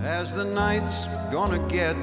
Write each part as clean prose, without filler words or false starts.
as the night's gonna get.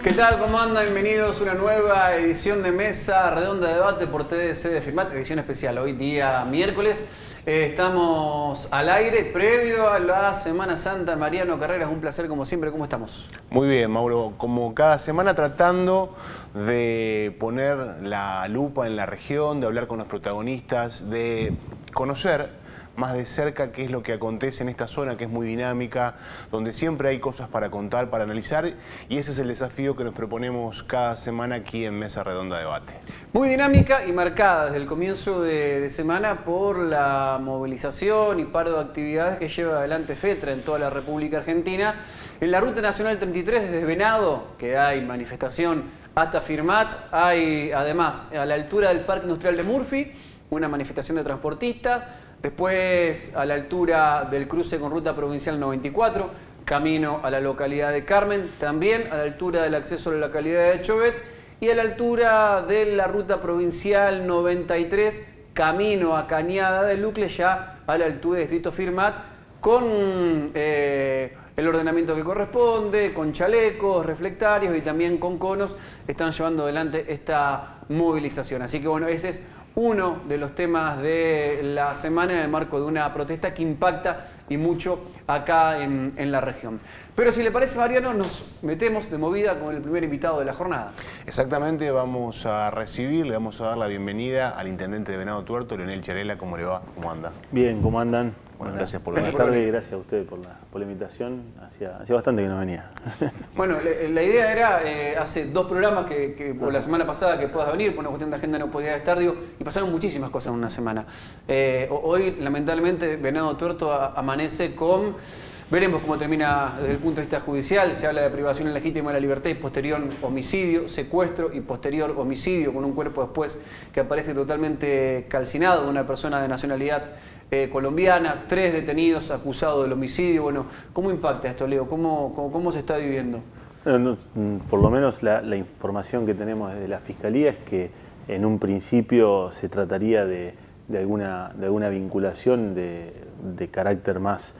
¿Qué tal? ¿Cómo andan? Bienvenidos a una nueva edición de Mesa Redonda de Debate por TDC de Firmat, edición especial. Hoy día miércoles estamos al aire previo a la Semana Santa. Mariano Carreras, un placer como siempre. ¿Cómo estamos? Muy bien, Mauro. Como cada semana tratando de poner la lupa en la región, de hablar con los protagonistas, de conocer más de cerca qué es lo que acontece en esta zona que es muy dinámica, donde siempre hay cosas para contar, para analizar, y ese es el desafío que nos proponemos cada semana aquí en Mesa Redonda de Debate. Muy dinámica y marcada desde el comienzo de semana por la movilización y paro de actividades que lleva adelante FETRA en toda la República Argentina. En la Ruta Nacional 33 desde Venado, que hay manifestación, hasta Firmat, hay además a la altura del Parque Industrial de Murphy una manifestación de transportistas. Después, a la altura del cruce con Ruta Provincial 94, camino a la localidad de Carmen, también a la altura del acceso a la localidad de Chauvet, y a la altura de la Ruta Provincial 93, camino a Cañada de Lucle, ya a la altura del Distrito Firmat, con el ordenamiento que corresponde, con chalecos, reflectarios y también con conos, están llevando adelante esta movilización. Así que bueno, ese es uno de los temas de la semana en el marco de una protesta que impacta y mucho acá en la región. Pero si le parece, Mariano, nos metemos de movida con el primer invitado de la jornada. Exactamente, vamos a recibir, le vamos a dar la bienvenida al intendente de Venado Tuerto, Leonel Charela. ¿Cómo le va? ¿Cómo anda? Bien, ¿cómo andan? Bueno, gracias por Buenas tardes y gracias a ustedes por la invitación. Hacía bastante que no venía. Bueno, la idea era, hace dos programas por la semana pasada que puedas venir, por una cuestión de agenda no podía estar, digo, y pasaron muchísimas cosas en una semana. Hoy, lamentablemente, Venado Tuerto amanece con... Veremos cómo termina desde el punto de vista judicial. Se habla de privación ilegítima de la libertad y posterior homicidio, secuestro y posterior homicidio, con un cuerpo después que aparece totalmente calcinado de una persona de nacionalidad colombiana, 3 detenidos acusados del homicidio. Bueno, ¿cómo impacta esto, Leo? ¿Cómo se está viviendo? Bueno, por lo menos la información que tenemos desde la Fiscalía es que en un principio se trataría de alguna vinculación de carácter más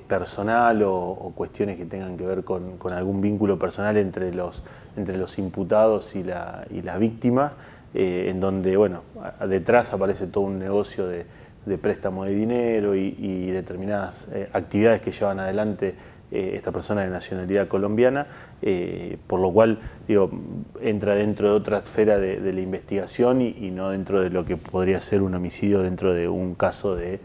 personal o cuestiones que tengan que ver con algún vínculo personal entre los imputados y la víctima, en donde, bueno, detrás aparece todo un negocio de préstamo de dinero y determinadas actividades que llevan adelante esta persona de nacionalidad colombiana, por lo cual, digo, entra dentro de otra esfera de la investigación y no dentro de lo que podría ser un homicidio dentro de un caso de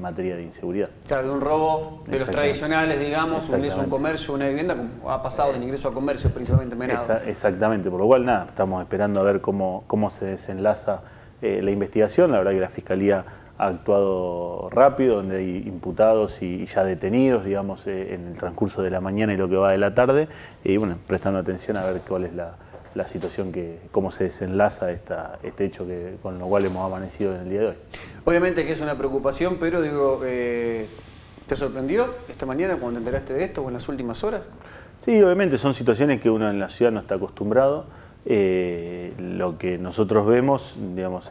materia de inseguridad. Claro, de un robo de los tradicionales, digamos, un ingreso a un comercio, una vivienda, como ha pasado del ingreso a comercio principalmente en Venado. Exactamente, por lo cual nada, estamos esperando a ver cómo se desenlaza la investigación. La verdad que la Fiscalía ha actuado rápido, donde hay imputados y ya detenidos, digamos, en el transcurso de la mañana y lo que va de la tarde, y bueno, prestando atención a ver cuál es la situación, cómo se desenlaza este hecho con lo cual hemos amanecido en el día de hoy. Obviamente que es una preocupación, pero digo, ¿te sorprendió esta mañana cuando te enteraste de esto o en las últimas horas? Sí, obviamente son situaciones que uno en la ciudad no está acostumbrado. Lo que nosotros vemos, digamos,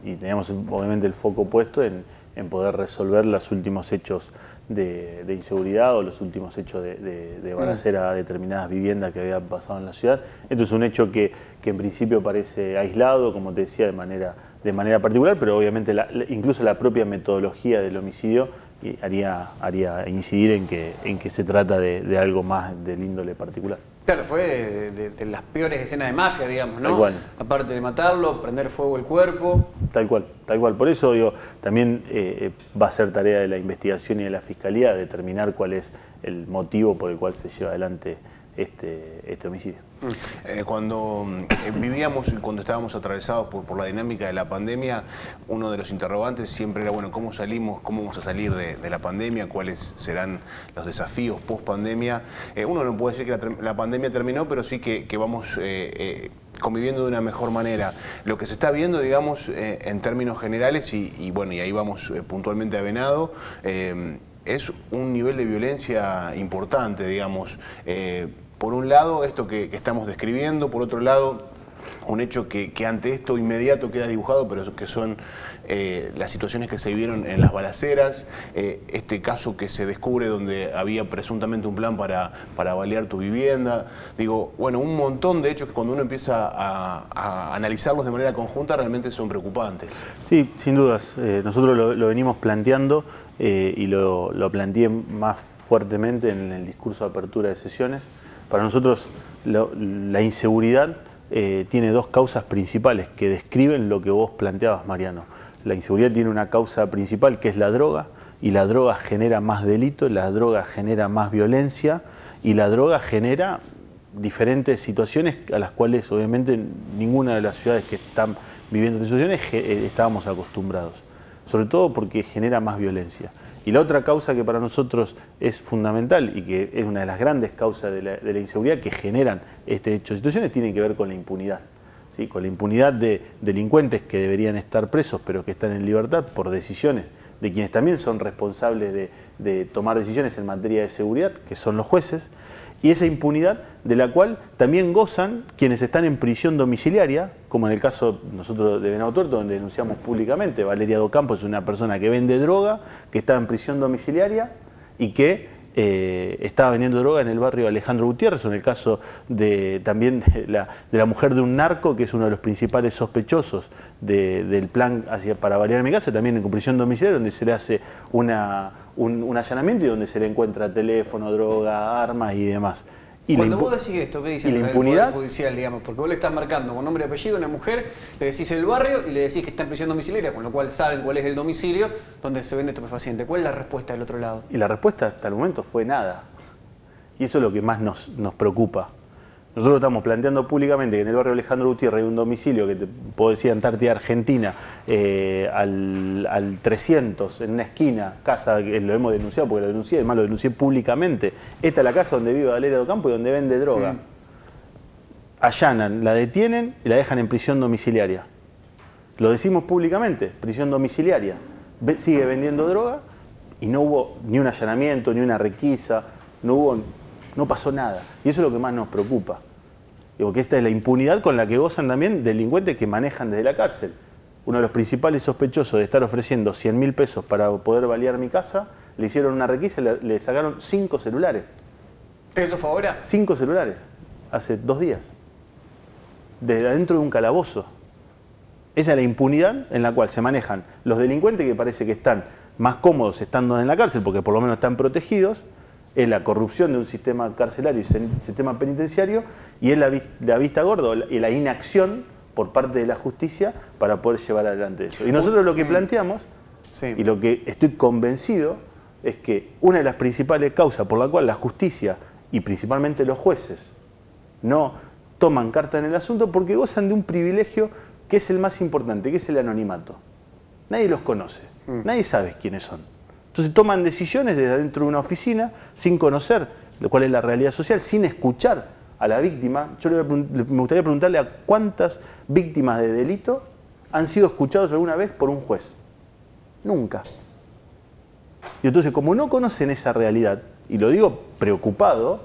y tenemos obviamente el foco puesto en poder resolver los últimos hechos de inseguridad o los últimos hechos de balacera a determinadas viviendas que habían pasado en la ciudad. Esto es un hecho que en principio parece aislado, como te decía, de manera particular, pero obviamente incluso la propia metodología del homicidio haría incidir en que se trata de algo más del índole particular. Claro, fue de las peores escenas de mafia, digamos, ¿no? Tal cual. Aparte de matarlo, prender fuego el cuerpo. Tal cual, tal cual. Por eso digo, también va a ser tarea de la investigación y de la Fiscalía determinar cuál es el motivo por el cual se lleva adelante este homicidio. Cuando vivíamos y cuando estábamos atravesados por la dinámica de la pandemia, uno de los interrogantes siempre era, bueno, ¿cómo salimos? ¿Cómo vamos a salir de la pandemia? ¿Cuáles serán los desafíos post-pandemia? Uno no puede decir que la pandemia terminó, pero sí que vamos conviviendo de una mejor manera. Lo que se está viendo, digamos, en términos generales, y bueno, y ahí vamos puntualmente a Venado, es un nivel de violencia importante, digamos. Por un lado, esto que estamos describiendo, por otro lado, un hecho que ante esto inmediato queda dibujado, pero que son las situaciones que se vivieron en las balaceras, este caso que se descubre donde había presuntamente un plan para balear tu vivienda. Digo, bueno, un montón de hechos que cuando uno empieza a analizarlos de manera conjunta realmente son preocupantes. Sí, sin dudas. Nosotros lo venimos planteando y lo planteé más fuertemente en el discurso de apertura de sesiones. Para nosotros la inseguridad tiene dos causas principales que describen lo que vos planteabas, Mariano. La inseguridad tiene una causa principal que es la droga, y la droga genera más delito, la droga genera más violencia, y la droga genera diferentes situaciones a las cuales obviamente ninguna de las ciudades que están viviendo estas situaciones estábamos acostumbrados. Sobre todo porque genera más violencia. Y la otra causa que para nosotros es fundamental y que es una de las grandes causas de la inseguridad que generan este hecho de situaciones tiene que ver con la impunidad. ¿Sí? Con la impunidad de delincuentes que deberían estar presos pero que están en libertad por decisiones de quienes también son responsables de tomar decisiones en materia de seguridad, que son los jueces, y esa impunidad de la cual también gozan quienes están en prisión domiciliaria, como en el caso nosotros de Venado Tuerto, donde denunciamos públicamente. Valeria Docampo es una persona que vende droga, que estaba en prisión domiciliaria y que estaba vendiendo droga en el barrio Alejandro Gutiérrez, o en el caso también de la mujer de un narco, que es uno de los principales sospechosos del plan para balear mi casa, también en prisión domiciliaria, donde se le hace un allanamiento y donde se le encuentra teléfono, droga, armas y demás. Y cuando vos decís esto, ¿qué dice la el impunidad Poder Judicial, digamos? Porque vos le estás marcando con nombre y apellido a una mujer, le decís el barrio y le decís que está en prisión domiciliaria, con lo cual saben cuál es el domicilio donde se vende estupefaciente. ¿Cuál es la respuesta del otro lado? Y la respuesta hasta el momento fue nada. Y eso es lo que más nos preocupa. Nosotros estamos planteando públicamente que en el barrio Alejandro Gutiérrez hay un domicilio que te puedo decir Antártida Argentina, al 300, en una esquina, casa que lo hemos denunciado porque lo denuncié, además lo denuncié públicamente. Esta es la casa donde vive Valeria Docampo y donde vende droga. Allanan, la detienen y la dejan en prisión domiciliaria. Lo decimos públicamente, prisión domiciliaria. Sigue vendiendo droga y no hubo ni un allanamiento, ni una requisa, no pasó nada. Y eso es lo que más nos preocupa. Digo, que esta es la impunidad con la que gozan también delincuentes que manejan desde la cárcel. Uno de los principales sospechosos de estar ofreciendo 100.000 pesos para poder balear mi casa, le hicieron una requisa y le sacaron 5 celulares. ¿Esto fue ahora? 5 celulares, hace 2 días. Desde adentro de un calabozo. Esa es la impunidad en la cual se manejan los delincuentes que parece que están más cómodos estando en la cárcel porque por lo menos están protegidos. Es la corrupción de un sistema carcelario y sistema penitenciario, y es la vista gorda y la inacción por parte de la justicia para poder llevar adelante eso. Y nosotros lo que planteamos, y lo que estoy convencido, es que una de las principales causas por la cual la justicia y principalmente los jueces no toman carta en el asunto, porque gozan de un privilegio que es el más importante, que es el anonimato. Nadie los conoce, nadie sabe quiénes son. Entonces toman decisiones desde dentro de una oficina sin conocer cuál es la realidad social, sin escuchar a la víctima. Yo me gustaría preguntarle a cuántas víctimas de delito han sido escuchados alguna vez por un juez. Nunca. Y entonces, como no conocen esa realidad, y lo digo preocupado,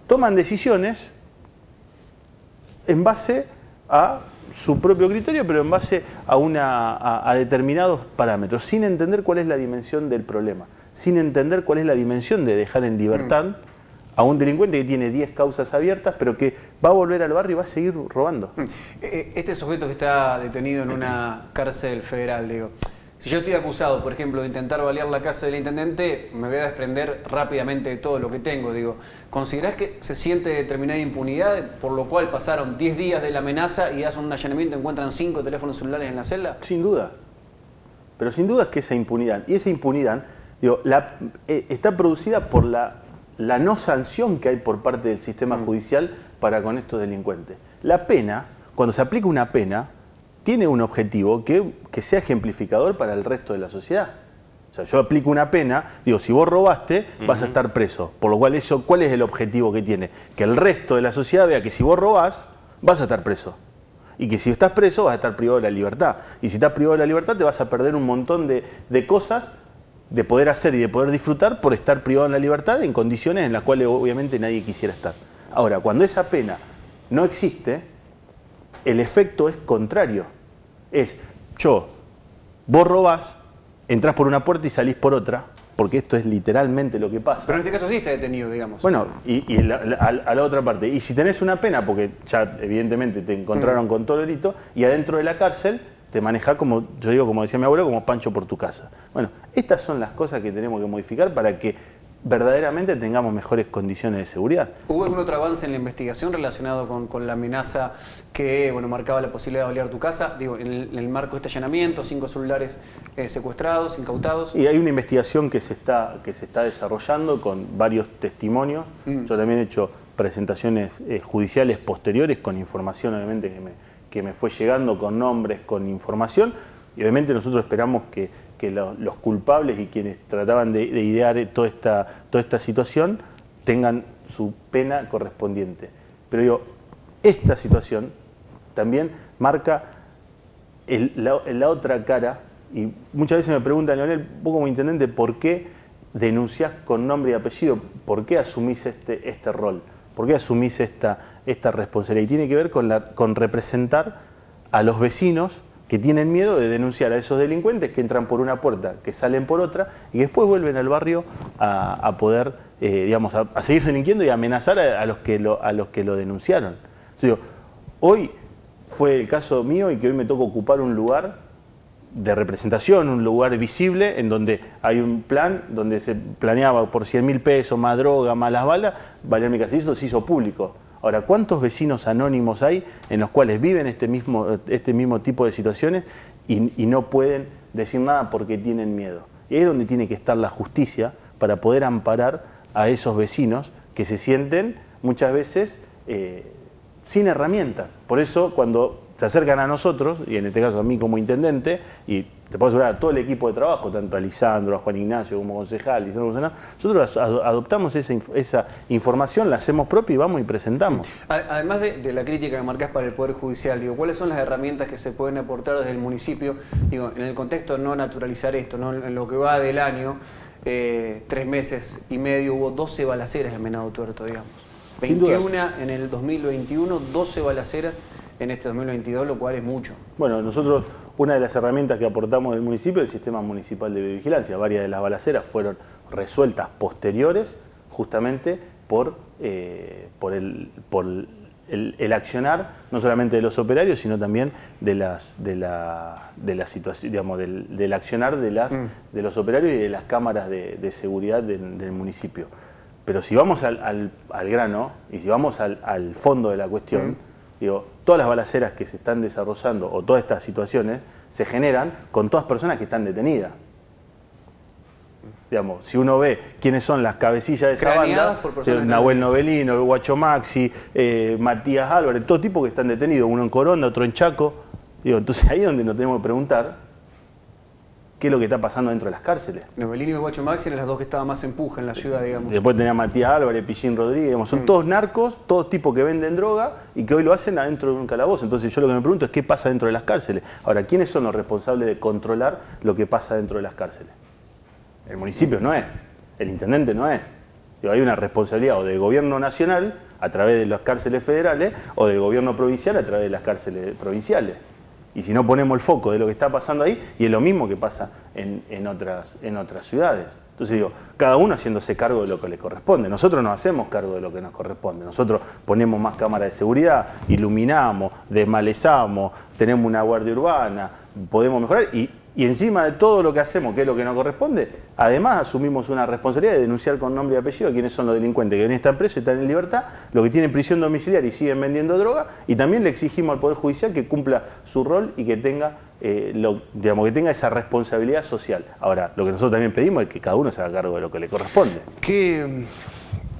toman decisiones en base a su propio criterio, pero en base a determinados parámetros, sin entender cuál es la dimensión del problema, sin entender cuál es la dimensión de dejar en libertad a un delincuente que tiene 10 causas abiertas, pero que va a volver al barrio y va a seguir robando. Este sujeto que está detenido en una cárcel federal, digo, si yo estoy acusado, por ejemplo, de intentar balear la casa del intendente, me voy a desprender rápidamente de todo lo que tengo. Digo, ¿considerás que se siente determinada impunidad, por lo cual pasaron 10 días de la amenaza y hacen un allanamiento y encuentran 5 teléfonos celulares en la celda? Sin duda. Pero sin duda es que esa impunidad, y esa impunidad, digo, está producida por la la no sanción que hay por parte del sistema judicial para con estos delincuentes. La pena, cuando se aplica una pena, tiene un objetivo que sea ejemplificador para el resto de la sociedad. O sea, yo aplico una pena, digo, si vos robaste, vas a estar preso. Por lo cual, eso, ¿cuál es el objetivo que tiene? Que el resto de la sociedad vea que si vos robás, vas a estar preso. Y que si estás preso, vas a estar privado de la libertad. Y si estás privado de la libertad, te vas a perder un montón de cosas de poder hacer y de poder disfrutar por estar privado de la libertad en condiciones en las cuales obviamente nadie quisiera estar. Ahora, cuando esa pena no existe, el efecto es contrario. Vos robás, entrás por una puerta y salís por otra, porque esto es literalmente lo que pasa. Pero en este caso sí está detenido, digamos. Bueno, a la otra parte. Y si tenés una pena, porque ya evidentemente te encontraron con todo el delito, y adentro de la cárcel te manejás como, yo digo, como decía mi abuelo, como Pancho por tu casa. Bueno, estas son las cosas que tenemos que modificar para que verdaderamente tengamos mejores condiciones de seguridad. ¿Hubo algún otro avance en la investigación relacionado con la amenaza que marcaba la posibilidad de balear tu casa? Digo, en el marco de este allanamiento, 5 celulares secuestrados, incautados. Y hay una investigación que se está desarrollando con varios testimonios. Yo también he hecho presentaciones judiciales posteriores con información, obviamente, que me fue llegando, con nombres, con información. Y obviamente nosotros esperamos que los culpables y quienes trataban de idear toda esta situación tengan su pena correspondiente. Pero digo, esta situación también marca la otra cara, y muchas veces me preguntan, Leonel, vos como intendente, ¿por qué denunciás con nombre y apellido? ¿Por qué asumís este rol? ¿Por qué asumís esta responsabilidad? Y tiene que ver con representar a los vecinos que tienen miedo de denunciar a esos delincuentes que entran por una puerta, que salen por otra y después vuelven al barrio a poder, a seguir delinquiendo y amenazar a los que lo denunciaron. Entonces, digo, hoy fue el caso mío y que hoy me toca ocupar un lugar de representación, un lugar visible en donde hay un plan, donde se planeaba por 100.000 pesos, más droga, más las balas, valer mi casa, y eso se hizo público. Ahora, ¿cuántos vecinos anónimos hay en los cuales viven este mismo tipo de situaciones y no pueden decir nada porque tienen miedo? Y ahí es donde tiene que estar la justicia para poder amparar a esos vecinos que se sienten muchas veces sin herramientas. Por eso, cuando se acercan a nosotros, y en este caso a mí como intendente, y te puedo asegurar a todo el equipo de trabajo, tanto a Lisandro, a Juan Ignacio como concejal, nosotros adoptamos esa información, la hacemos propia y vamos y presentamos. Además de la crítica que marcás para el Poder Judicial, digo, ¿cuáles son las herramientas que se pueden aportar desde el municipio? Digo, en el contexto de no naturalizar esto, ¿no? En lo que va del año, 3 meses y medio, hubo 12 balaceras en Venado Tuerto, digamos. 21 en el 2021, 12 balaceras en este 2022, lo cual es mucho. Bueno, nosotros, una de las herramientas que aportamos del municipio es el Sistema Municipal de Vigilancia. Varias de las balaceras fueron resueltas posteriores justamente por el accionar, no solamente de los operarios, sino también de la situación, digamos, del accionar de los operarios y de las cámaras de seguridad del municipio. Pero si vamos al grano y si vamos al fondo de la cuestión, digo, todas las balaceras que se están desarrollando o todas estas situaciones se generan con todas personas que están detenidas. Digamos, si uno ve quiénes son las cabecillas de esa banda, Nahuel Novelino, el Guacho Maxi, Matías Álvarez, todo tipo que están detenidos, uno en Coronda, otro en Chaco. Digo, entonces ahí es donde nos tenemos que preguntar qué es lo que está pasando dentro de las cárceles. Novelino y Guacho Maxi eran las dos que estaban más en puja en la ciudad, digamos. Después tenía Matías Álvarez, Pichín Rodríguez, digamos, son todos narcos, todos tipos que venden droga y que hoy lo hacen adentro de un calabozo. Entonces yo lo que me pregunto es qué pasa dentro de las cárceles. Ahora, ¿quiénes son los responsables de controlar lo que pasa dentro de las cárceles? El municipio no es, el intendente no es. Digo, hay una responsabilidad o del gobierno nacional a través de las cárceles federales o del gobierno provincial a través de las cárceles provinciales. Y si no ponemos el foco de lo que está pasando ahí, y es lo mismo que pasa en otras ciudades. Entonces digo, cada uno haciéndose cargo de lo que le corresponde. Nosotros nos hacemos cargo de lo que nos corresponde. Nosotros ponemos más cámaras de seguridad, iluminamos, desmalezamos, tenemos una guardia urbana, podemos mejorar. Y encima de todo lo que hacemos, que es lo que nos corresponde, además asumimos una responsabilidad de denunciar con nombre y apellido a quiénes son los delincuentes que están presos y están en libertad, los que tienen prisión domiciliaria y siguen vendiendo droga, y también le exigimos al Poder Judicial que cumpla su rol y que tenga, que tenga esa responsabilidad social. Ahora, lo que nosotros también pedimos es que cada uno se haga cargo de lo que le corresponde.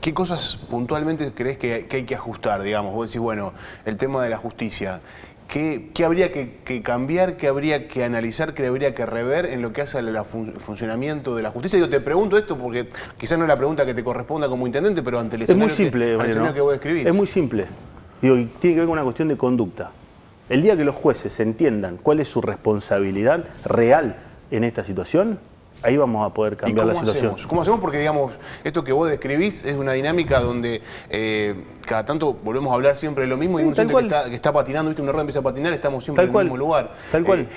¿qué cosas puntualmente crees que hay que ajustar? Digamos, vos decís, bueno, el tema de la justicia. ¿Qué habría que cambiar, qué habría que analizar, qué habría que rever en lo que hace al funcionamiento de la justicia? Yo te pregunto esto porque quizás no es la pregunta que te corresponda como intendente, pero ante el escenario, es muy simple, que vos describís. Es muy simple. Digo, y tiene que ver con una cuestión de conducta. El día que los jueces entiendan cuál es su responsabilidad real en esta situación, ahí vamos a poder cambiar la situación. ¿Cómo hacemos? Porque, digamos, esto que vos describís es una dinámica donde cada tanto volvemos a hablar siempre de lo mismo, sí, y uno siente que está patinando, ¿viste? Una rueda empieza a patinar, estamos siempre en el mismo lugar. Tal cual.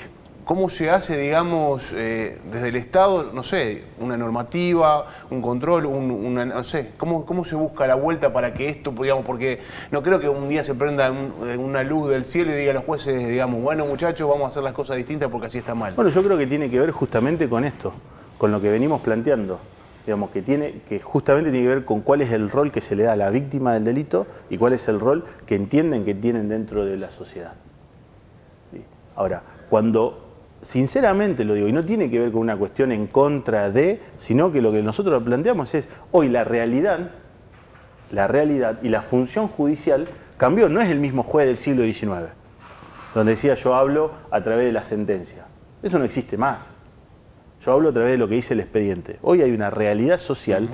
¿Cómo se hace, digamos, desde el Estado, no sé, una normativa, un control, no sé, ¿cómo se busca la vuelta para que esto, digamos, porque no creo que un día se prenda una luz del cielo y diga a los jueces, digamos, bueno, muchachos, vamos a hacer las cosas distintas porque así está mal? Bueno, yo creo que tiene que ver justamente con esto, con lo que venimos planteando. Digamos, que justamente tiene que ver con cuál es el rol que se le da a la víctima del delito y cuál es el rol que entienden que tienen dentro de la sociedad. ¿Sí? Ahora, cuando sinceramente lo digo, y no tiene que ver con una cuestión en contra de, sino que lo que nosotros planteamos es, hoy la realidad y la función judicial cambió, no es el mismo juez del siglo XIX, donde decía yo hablo a través de la sentencia. Eso no existe más. Yo hablo a través de lo que dice el expediente. Hoy hay una realidad social,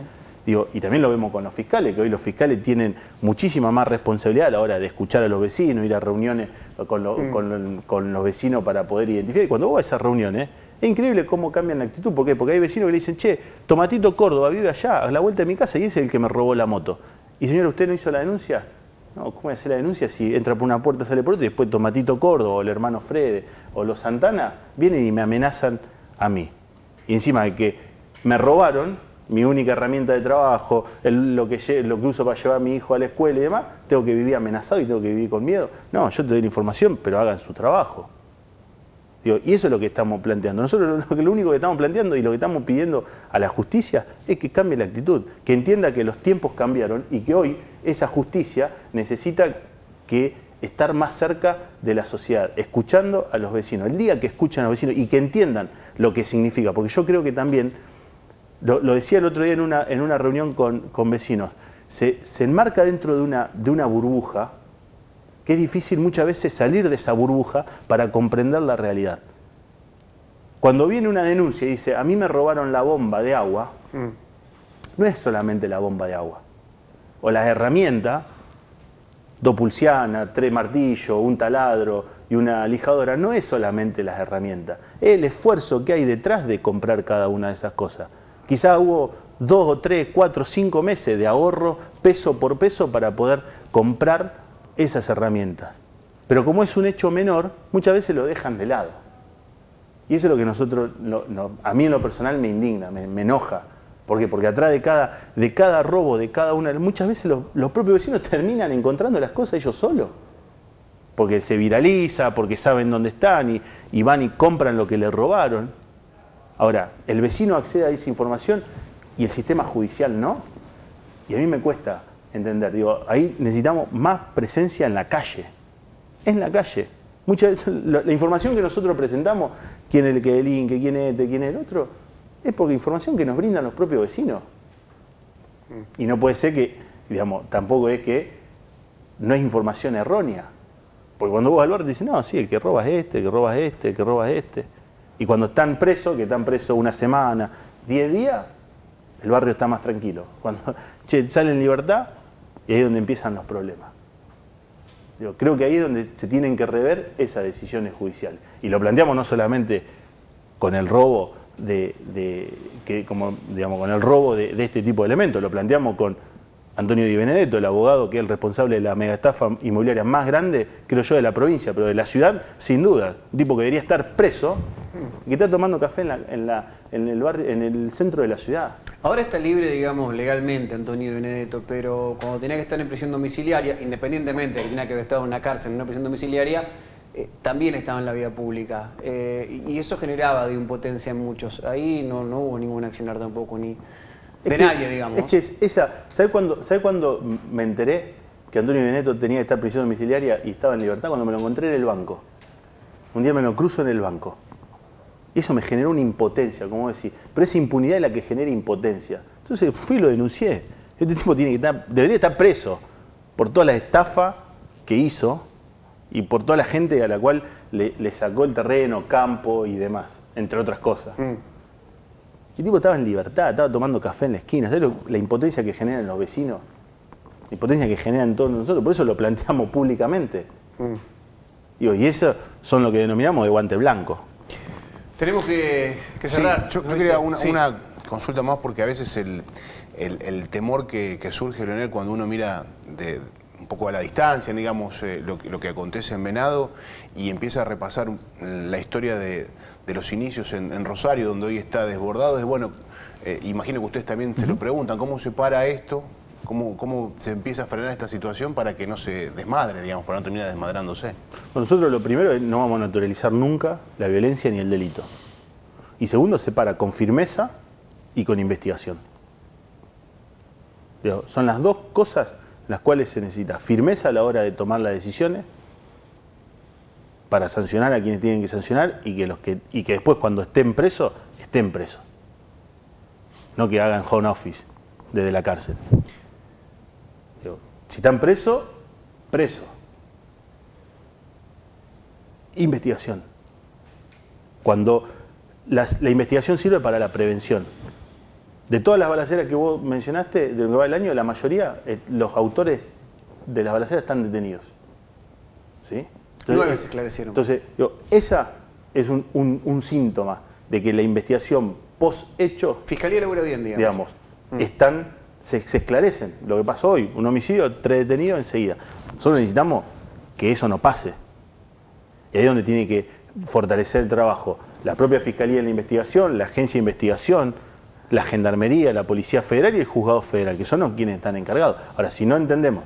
digo, y también lo vemos con los fiscales, que hoy los fiscales tienen muchísima más responsabilidad a la hora de escuchar a los vecinos, ir a reuniones con los vecinos para poder identificar. Y cuando vos vas a esas reuniones, es increíble cómo cambian la actitud. ¿Por qué? Porque hay vecinos que le dicen, che, Tomatito Córdoba vive allá, a la vuelta de mi casa, y ese es el que me robó la moto. Y señora, ¿usted no hizo la denuncia? No, ¿cómo voy a hacer la denuncia si entra por una puerta, sale por otra, y después Tomatito Córdoba, o el hermano Frede, o los Santana, vienen y me amenazan a mí? Y encima de que me robaron mi única herramienta de trabajo, lo que uso para llevar a mi hijo a la escuela y demás, tengo que vivir amenazado y tengo que vivir con miedo. No, yo te doy la información, pero hagan su trabajo. Digo, y eso es lo que estamos planteando. Nosotros lo único que estamos planteando y lo que estamos pidiendo a la justicia es que cambie la actitud, que entienda que los tiempos cambiaron y que hoy esa justicia necesita estar más cerca de la sociedad, escuchando a los vecinos. El día que escuchan a los vecinos y que entiendan lo que significa, porque yo creo que también, lo decía el otro día en una reunión con vecinos, se enmarca dentro de una burbuja que es difícil muchas veces salir de esa burbuja para comprender la realidad. Cuando viene una denuncia y dice, a mí me robaron la bomba de agua, no es solamente la bomba de agua, o las herramientas, 2 pulsianas, 3 martillos, un taladro y una lijadora, no es solamente las herramientas, es el esfuerzo que hay detrás de comprar cada una de esas cosas. Quizá hubo 2 o 3, 4, 5 meses de ahorro, peso por peso, para poder comprar esas herramientas. Pero como es un hecho menor, muchas veces lo dejan de lado. Y eso es lo que nosotros, a mí en lo personal me indigna, me enoja. ¿Por qué? Porque atrás de cada robo, de cada una, muchas veces los propios vecinos terminan encontrando las cosas ellos solos. Porque se viraliza, porque saben dónde están y van y compran lo que le robaron. Ahora, el vecino accede a esa información y el sistema judicial no. Y a mí me cuesta entender. Digo, ahí necesitamos más presencia en la calle. En la calle. Muchas veces la información que nosotros presentamos, quién es el que delinque, quién es este, quién es el otro, es porque información que nos brindan los propios vecinos. Y no puede ser que, digamos, tampoco es que no es información errónea. Porque cuando vos vas al bar te dicen, no, sí, el que roba es este, el que roba es este, el que roba es este. Y cuando están presos, que están presos una semana, 10 días, el barrio está más tranquilo. Cuando salen en libertad, y ahí es donde empiezan los problemas. Digo, creo que ahí es donde se tienen que rever esas decisiones judiciales. Y lo planteamos no solamente con el robo con el robo de este tipo de elementos, lo planteamos con Antonio Di Benedetto, el abogado que es el responsable de la megaestafa inmobiliaria más grande, creo yo, de la provincia, pero de la ciudad, sin duda. Un tipo que debería estar preso y que está tomando café en el barrio, en el centro de la ciudad. Ahora está libre, digamos, legalmente Antonio Di Benedetto, pero cuando tenía que estar en prisión domiciliaria, independientemente de que tenía que haber estado en una cárcel, en una prisión domiciliaria, también estaba en la vía pública. Y eso generaba de impotencia en muchos. Ahí no hubo ningún accionar tampoco, ni de nadie, digamos. Es que ¿sabes cuándo me enteré que Antonio Di Benedetto tenía que estar en prisión domiciliaria y estaba en libertad? Cuando me lo encontré en el banco. Un día me lo cruzo en el banco. Y eso me generó una impotencia, como decir. Pero esa impunidad es la que genera impotencia. Entonces fui y lo denuncié. Este tipo debería estar preso por toda la estafa que hizo y por toda la gente a la cual le sacó el terreno, campo y demás, entre otras cosas. El tipo estaba en libertad, estaba tomando café en la esquina. ¿Sabes la impotencia que generan los vecinos? La impotencia que generan todos nosotros. Por eso lo planteamos públicamente. Digo, y eso son lo que denominamos de guante blanco. Tenemos que cerrar. Sí, yo quería una consulta más, porque a veces el temor que surge, Leonel, cuando uno mira un poco a la distancia, digamos, lo que acontece en Venado y empieza a repasar la historia de los inicios en Rosario, donde hoy está desbordado, es bueno, imagino que ustedes también se lo preguntan, ¿cómo se para esto? ¿Cómo se empieza a frenar esta situación para que no se desmadre, digamos, para no terminar desmadrándose? Bueno, nosotros lo primero es no vamos a naturalizar nunca la violencia ni el delito. Y segundo, se para con firmeza y con investigación. Digo, son las dos cosas las cuales se necesita firmeza a la hora de tomar las decisiones para sancionar a quienes tienen que sancionar y que después cuando estén presos, estén presos. No que hagan home office desde la cárcel. Digo, si están presos, presos. Investigación. Cuando la investigación sirve para la prevención. De todas las balaceras que vos mencionaste, de lo que va el año, la mayoría, los autores de las balaceras están detenidos. ¿Sí? Entonces, 9 se esclarecieron. Entonces, esa es un síntoma de que la investigación post-hecho, Fiscalía labura bien, digamos. se esclarecen. Lo que pasó hoy, un homicidio, 3 detenidos enseguida. Nosotros necesitamos que eso no pase. Y ahí es donde tiene que fortalecer el trabajo la propia Fiscalía de la Investigación, la Agencia de Investigación, la Gendarmería, la Policía Federal y el Juzgado Federal, que son los quienes están encargados. Ahora, si no entendemos,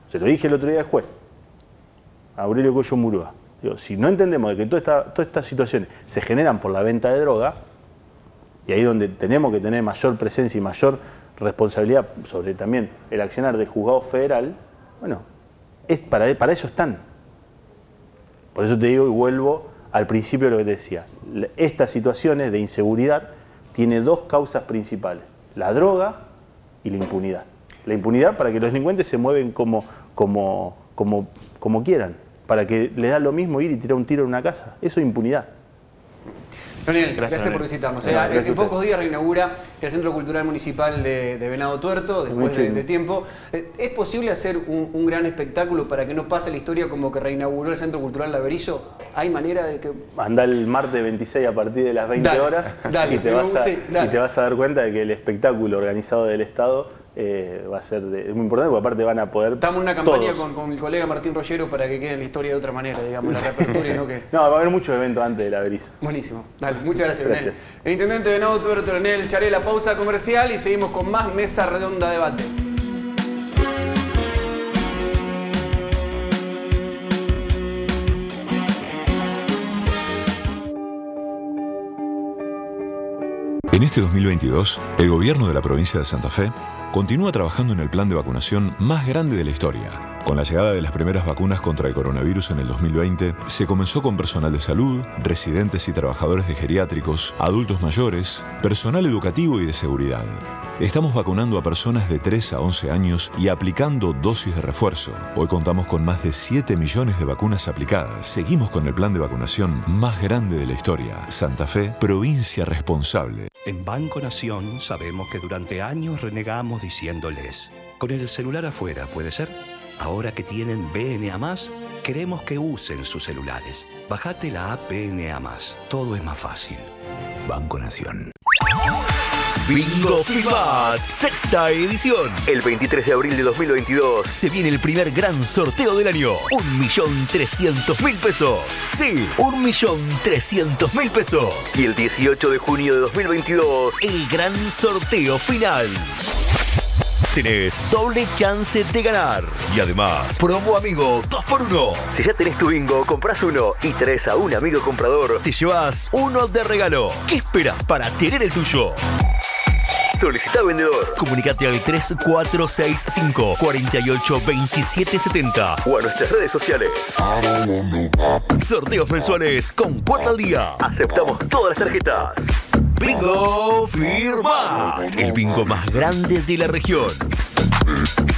se lo dije el otro día al juez, a Aurelio Coello Murúa, digo, si no entendemos de que todas estas situaciones se generan por la venta de droga, y ahí es donde tenemos que tener mayor presencia y mayor responsabilidad sobre también el accionar del Juzgado Federal, bueno, para eso están. Por eso te digo y vuelvo al principio de lo que te decía. Estas situaciones de inseguridad tiene dos causas principales, la droga y la impunidad. La impunidad para que los delincuentes se mueven como quieran, para que les da lo mismo ir y tirar un tiro en una casa. Eso es impunidad. Leonel, gracias por visitarnos. En pocos días reinaugura el Centro Cultural Municipal de Venado Tuerto, después de tiempo. ¿Es posible hacer un gran espectáculo para que no pase la historia como que reinauguró el Centro Cultural La Berizo? ¿Hay manera de que...? Anda el martes 26 a partir de las 20 horas y te vas a dar cuenta de que el espectáculo organizado del Estado va a ser muy importante, porque aparte van a poder... Estamos en una campaña con mi colega Martín Rollero para que quede en la historia de otra manera, digamos, la reapertura y no que... No, va a haber muchos eventos antes de La Berizo. Buenísimo. Dale, muchas gracias, Leonel. El intendente de Venado Tuerto, Leonel Charé, la pausa comercial y seguimos con más Mesa Redonda Debate. En este 2022, el gobierno de la provincia de Santa Fe continúa trabajando en el plan de vacunación más grande de la historia. Con la llegada de las primeras vacunas contra el coronavirus en el 2020, se comenzó con personal de salud, residentes y trabajadores de geriátricos, adultos mayores, personal educativo y de seguridad. Estamos vacunando a personas de 3 a 11 años y aplicando dosis de refuerzo. Hoy contamos con más de 7 millones de vacunas aplicadas. Seguimos con el plan de vacunación más grande de la historia. Santa Fe, provincia responsable. En Banco Nación sabemos que durante años renegamos diciéndoles, con el celular afuera, ¿puede ser? Ahora que tienen BNA+, queremos que usen sus celulares. Bájate la app BNA+. Todo es más fácil. Banco Nación. Bingo Filmat, sexta edición. El 23 de abril de 2022 se viene el primer gran sorteo del año. 1.300.000 pesos. Sí, 1.300.000 pesos. Y el 18 de junio de 2022, el gran sorteo final. Tenés doble chance de ganar. Y además, promo amigo 2x1. Si ya tenés tu bingo, compras uno y traes a un amigo comprador, te llevas uno de regalo. ¿Qué esperas para tener el tuyo? Solicita vendedor. Comunicate al 3465 48 27 70 o a nuestras redes sociales. Sorteos mensuales con cuota al día. Aceptamos todas las tarjetas. Bingo Firma, el bingo más grande de la región.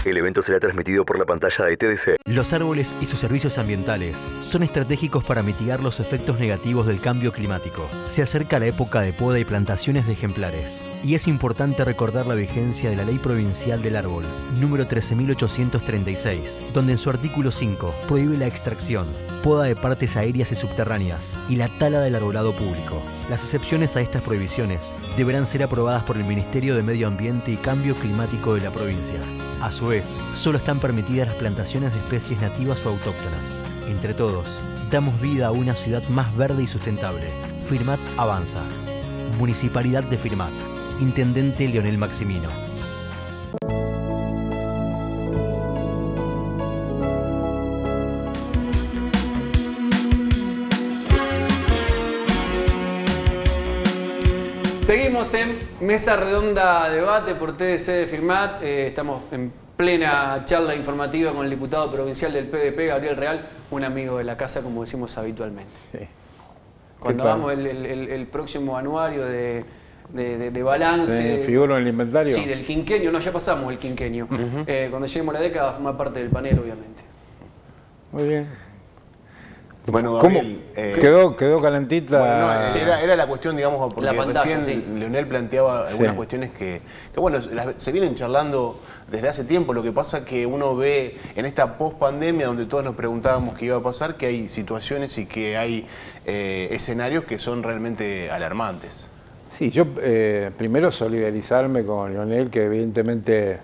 El evento será transmitido por la pantalla de TDC. Los árboles y sus servicios ambientales son estratégicos para mitigar los efectos negativos del cambio climático. Se acerca la época de poda y plantaciones de ejemplares. Y es importante recordar la vigencia de la Ley Provincial del Árbol, número 13.836, donde en su artículo 5 prohíbe la extracción, poda de partes aéreas y subterráneas y la tala del arbolado público. Las excepciones a estas prohibiciones deberán ser aprobadas por el Ministerio de Medio Ambiente y Cambio Climático de la provincia. A su vez, solo están permitidas las plantaciones de especies nativas o autóctonas. Entre todos, damos vida a una ciudad más verde y sustentable. Firmat avanza. Municipalidad de Firmat. Intendente Leonel Maximino. Seguimos en Mesa Redonda Debate por TDC de Firmat. Estamos en plena charla informativa con el diputado provincial del PDP, Gabriel Real, un amigo de la casa, como decimos habitualmente. Sí. Cuando hagamos el próximo anuario de balance... ¿Figuro en el inventario? Sí, del quinquenio. No, ya pasamos el quinquenio. Cuando lleguemos a la década va a formar parte del panel, obviamente. Muy bien. Bueno, Gabriel, quedó calentita. Bueno, no, era la cuestión, digamos, porque pantalla, recién sí. Leonel planteaba algunas cuestiones que bueno, se vienen charlando desde hace tiempo. Lo que pasa que uno ve en esta post-pandemia, donde todos nos preguntábamos qué iba a pasar, que hay situaciones y que hay escenarios que son realmente alarmantes. Sí, yo primero solidarizarme con Leonel, que evidentemente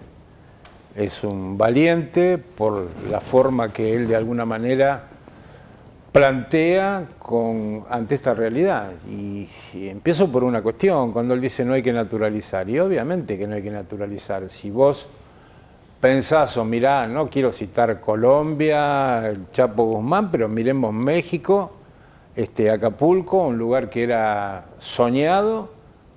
es un valiente por la forma que él de alguna manera plantea ante esta realidad. Y empiezo por una cuestión, cuando él dice no hay que naturalizar, y obviamente que no hay que naturalizar. Si vos pensás o mirá, no quiero citar Colombia, el Chapo Guzmán, pero miremos México, Acapulco, un lugar que era soñado,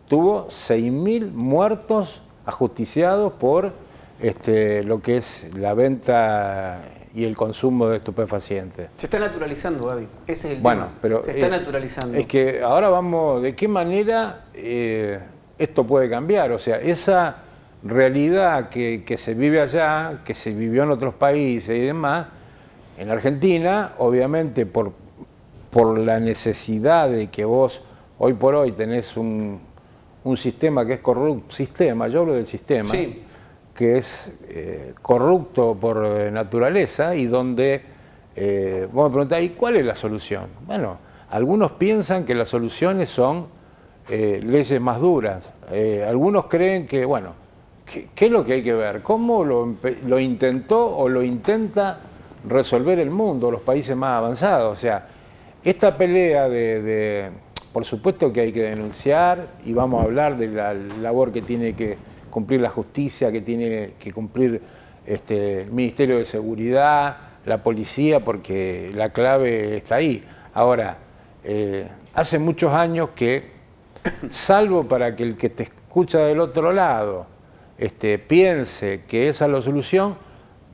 tuvo 6.000 muertos ajusticiados por lo que es la venta y el consumo de estupefacientes. Se está naturalizando, Gaby. Ese es el tema. Pero se está naturalizando. Es que ahora vamos, ¿de qué manera esto puede cambiar? O sea, esa realidad que se vive allá, que se vivió en otros países y demás, en Argentina, obviamente por la necesidad de que vos hoy por hoy tenés un sistema que es corrupto, yo hablo del sistema, sí, que es corrupto por naturaleza y donde vos me preguntás, ¿y cuál es la solución? Bueno, algunos piensan que las soluciones son leyes más duras, algunos creen que, bueno, ¿qué es lo que hay que ver? ¿Cómo lo intentó o lo intenta resolver el mundo, los países más avanzados? O sea, esta pelea por supuesto que hay que denunciar y vamos a hablar de la labor que tiene que cumplir la justicia, que tiene que cumplir el Ministerio de Seguridad, la policía, porque la clave está ahí. Ahora, hace muchos años que, salvo para que el que te escucha del otro lado piense que esa es la solución,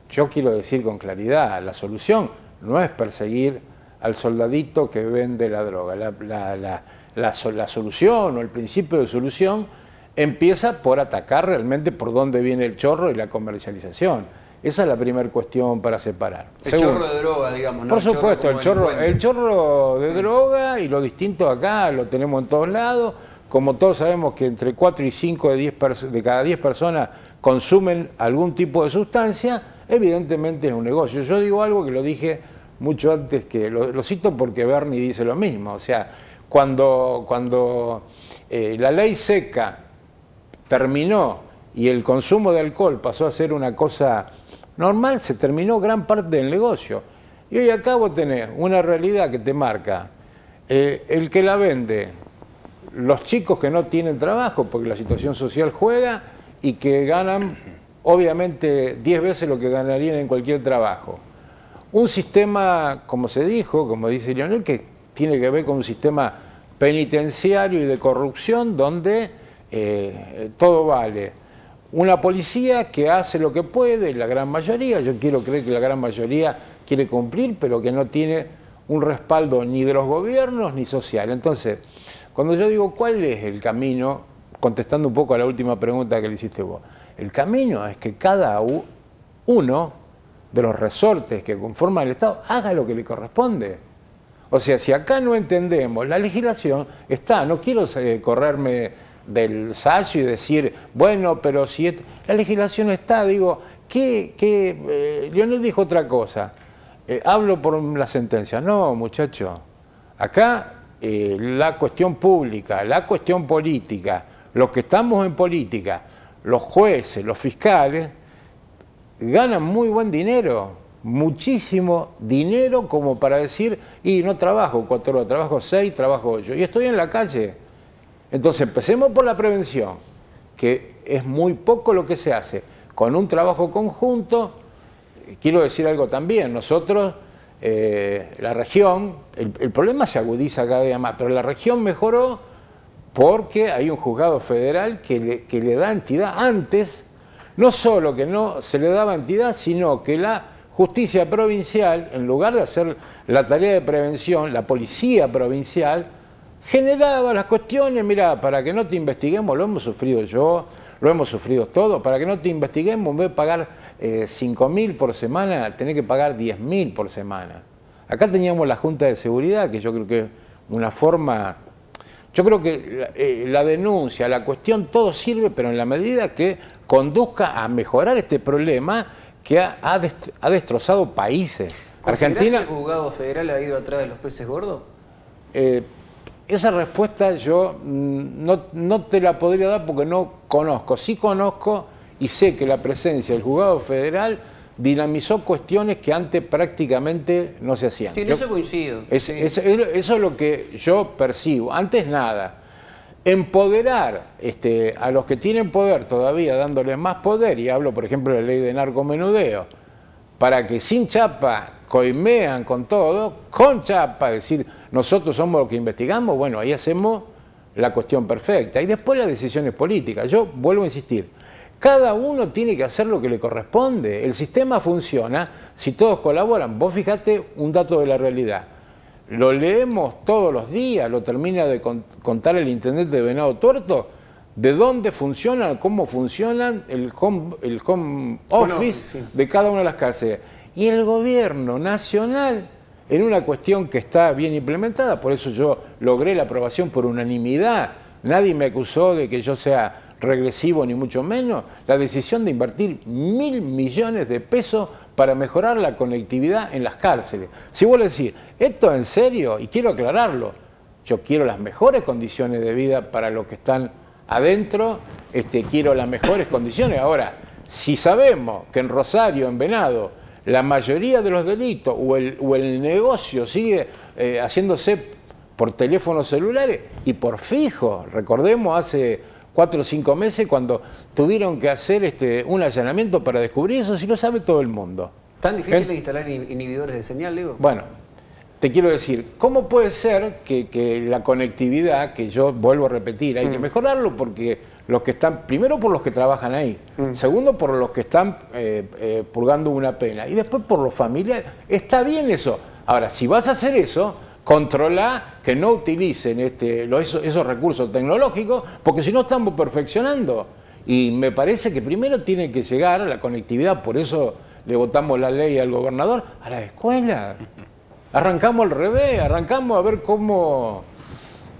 yo quiero decir con claridad, la solución no es perseguir al soldadito que vende la droga. La solución o el principio de solución empieza por atacar realmente por dónde viene el chorro y la comercialización. Esa es la primera cuestión para separar. El chorro de droga, digamos, ¿no? Por supuesto, el chorro de droga, y lo distinto acá lo tenemos en todos lados. Como todos sabemos que entre 4 y 5 de cada 10 personas consumen algún tipo de sustancia, evidentemente es un negocio. Yo digo algo que lo dije mucho antes, que lo cito porque Bernie dice lo mismo. O sea, cuando la ley seca terminó y el consumo de alcohol pasó a ser una cosa normal, se terminó gran parte del negocio. Y hoy acá vos tenés una realidad que te marca el que la vende, los chicos que no tienen trabajo porque la situación social juega y que ganan obviamente 10 veces lo que ganarían en cualquier trabajo. Un sistema, como se dijo, como dice Leonel, que tiene que ver con un sistema penitenciario y de corrupción donde todo vale. Una policía que hace lo que puede, la gran mayoría, yo quiero creer que la gran mayoría quiere cumplir, pero que no tiene un respaldo ni de los gobiernos ni social. Entonces, cuando yo digo cuál es el camino, contestando un poco a la última pregunta que le hiciste vos, el camino es que cada uno de los resortes que conforman el Estado haga lo que le corresponde. O sea, si acá no entendemos, la legislación está, no quiero correrme del sayo y decir, bueno, pero si la legislación está, digo, Lionel dijo otra cosa, hablo por la sentencia. No, muchacho, acá la cuestión pública, la cuestión política, los que estamos en política, los jueces, los fiscales, ganan muy buen dinero, muchísimo dinero como para decir, y no trabajo 4 horas, trabajo 6, trabajo 8, y estoy en la calle. Entonces empecemos por la prevención, que es muy poco lo que se hace. Con un trabajo conjunto, quiero decir algo también, nosotros, la región, el problema se agudiza cada día más, pero la región mejoró porque hay un juzgado federal que le da entidad antes, no solo que no se le daba entidad, sino que la justicia provincial, en lugar de hacer la tarea de prevención, la policía provincial, generaba las cuestiones, mira, para que no te investiguemos, lo hemos sufrido yo, lo hemos sufrido todos, para que no te investiguemos, en vez de pagar 5.000 por semana, tenés que pagar 10.000 por semana. Acá teníamos la Junta de Seguridad, que yo creo que una forma... Yo creo que la denuncia, la cuestión, todo sirve, pero en la medida que conduzca a mejorar este problema que ha destrozado países. Argentina, ¿el juzgado federal ha ido atrás de los peces gordos? Esa respuesta yo no te la podría dar porque no conozco. Sí conozco y sé que la presencia del juzgado federal dinamizó cuestiones que antes prácticamente no se hacían. Sí, en eso coincido. Eso es lo que yo percibo. Antes nada. Empoderar a los que tienen poder todavía, dándoles más poder, y hablo por ejemplo de la ley de narcomenudeo, para que sin chapa coimean con todo, con chapa, decir nosotros somos los que investigamos, bueno, ahí hacemos la cuestión perfecta. Y después las decisiones políticas. Yo vuelvo a insistir, cada uno tiene que hacer lo que le corresponde. El sistema funciona si todos colaboran. Vos fijate un dato de la realidad. Lo leemos todos los días, lo termina de contar el intendente de Venado Tuerto, de dónde funcionan, cómo funcionan el home office de cada una de las cárceles. Y el gobierno nacional, en una cuestión que está bien implementada, por eso yo logré la aprobación por unanimidad, nadie me acusó de que yo sea regresivo ni mucho menos, la decisión de invertir 1.000 millones de pesos para mejorar la conectividad en las cárceles. Si vos le decís, esto en serio, y quiero aclararlo, yo quiero las mejores condiciones de vida para los que están adentro, quiero las mejores condiciones. Ahora, si sabemos que en Rosario, en Venado, la mayoría de los delitos o el negocio sigue haciéndose por teléfonos celulares y por fijo, recordemos hace 4 o 5 meses cuando tuvieron que hacer un allanamiento para descubrir eso, si lo sabe todo el mundo. ¿Tan difícil de instalar inhibidores de señal, digo? Bueno, te quiero decir, ¿cómo puede ser que la conectividad, que yo vuelvo a repetir, hay que mejorarlo porque los que están, primero por los que trabajan ahí, segundo por los que están purgando una pena y después por los familiares, está bien eso. Ahora, si vas a hacer eso, controla que no utilicen esos recursos tecnológicos, porque si no estamos perfeccionando. Y me parece que primero tiene que llegar a la conectividad, por eso le votamos la ley al gobernador, a la escuela. Arrancamos al revés, arrancamos a ver cómo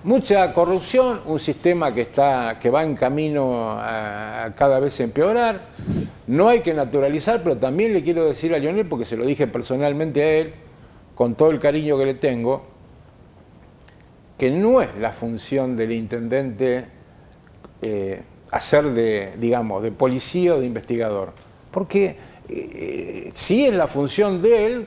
mucha corrupción, un sistema que va en camino a cada vez empeorar. No hay que naturalizar, pero también le quiero decir a Lionel, porque se lo dije personalmente a él, con todo el cariño que le tengo, que no es la función del intendente hacer de policía o de investigador, porque sí es la función de él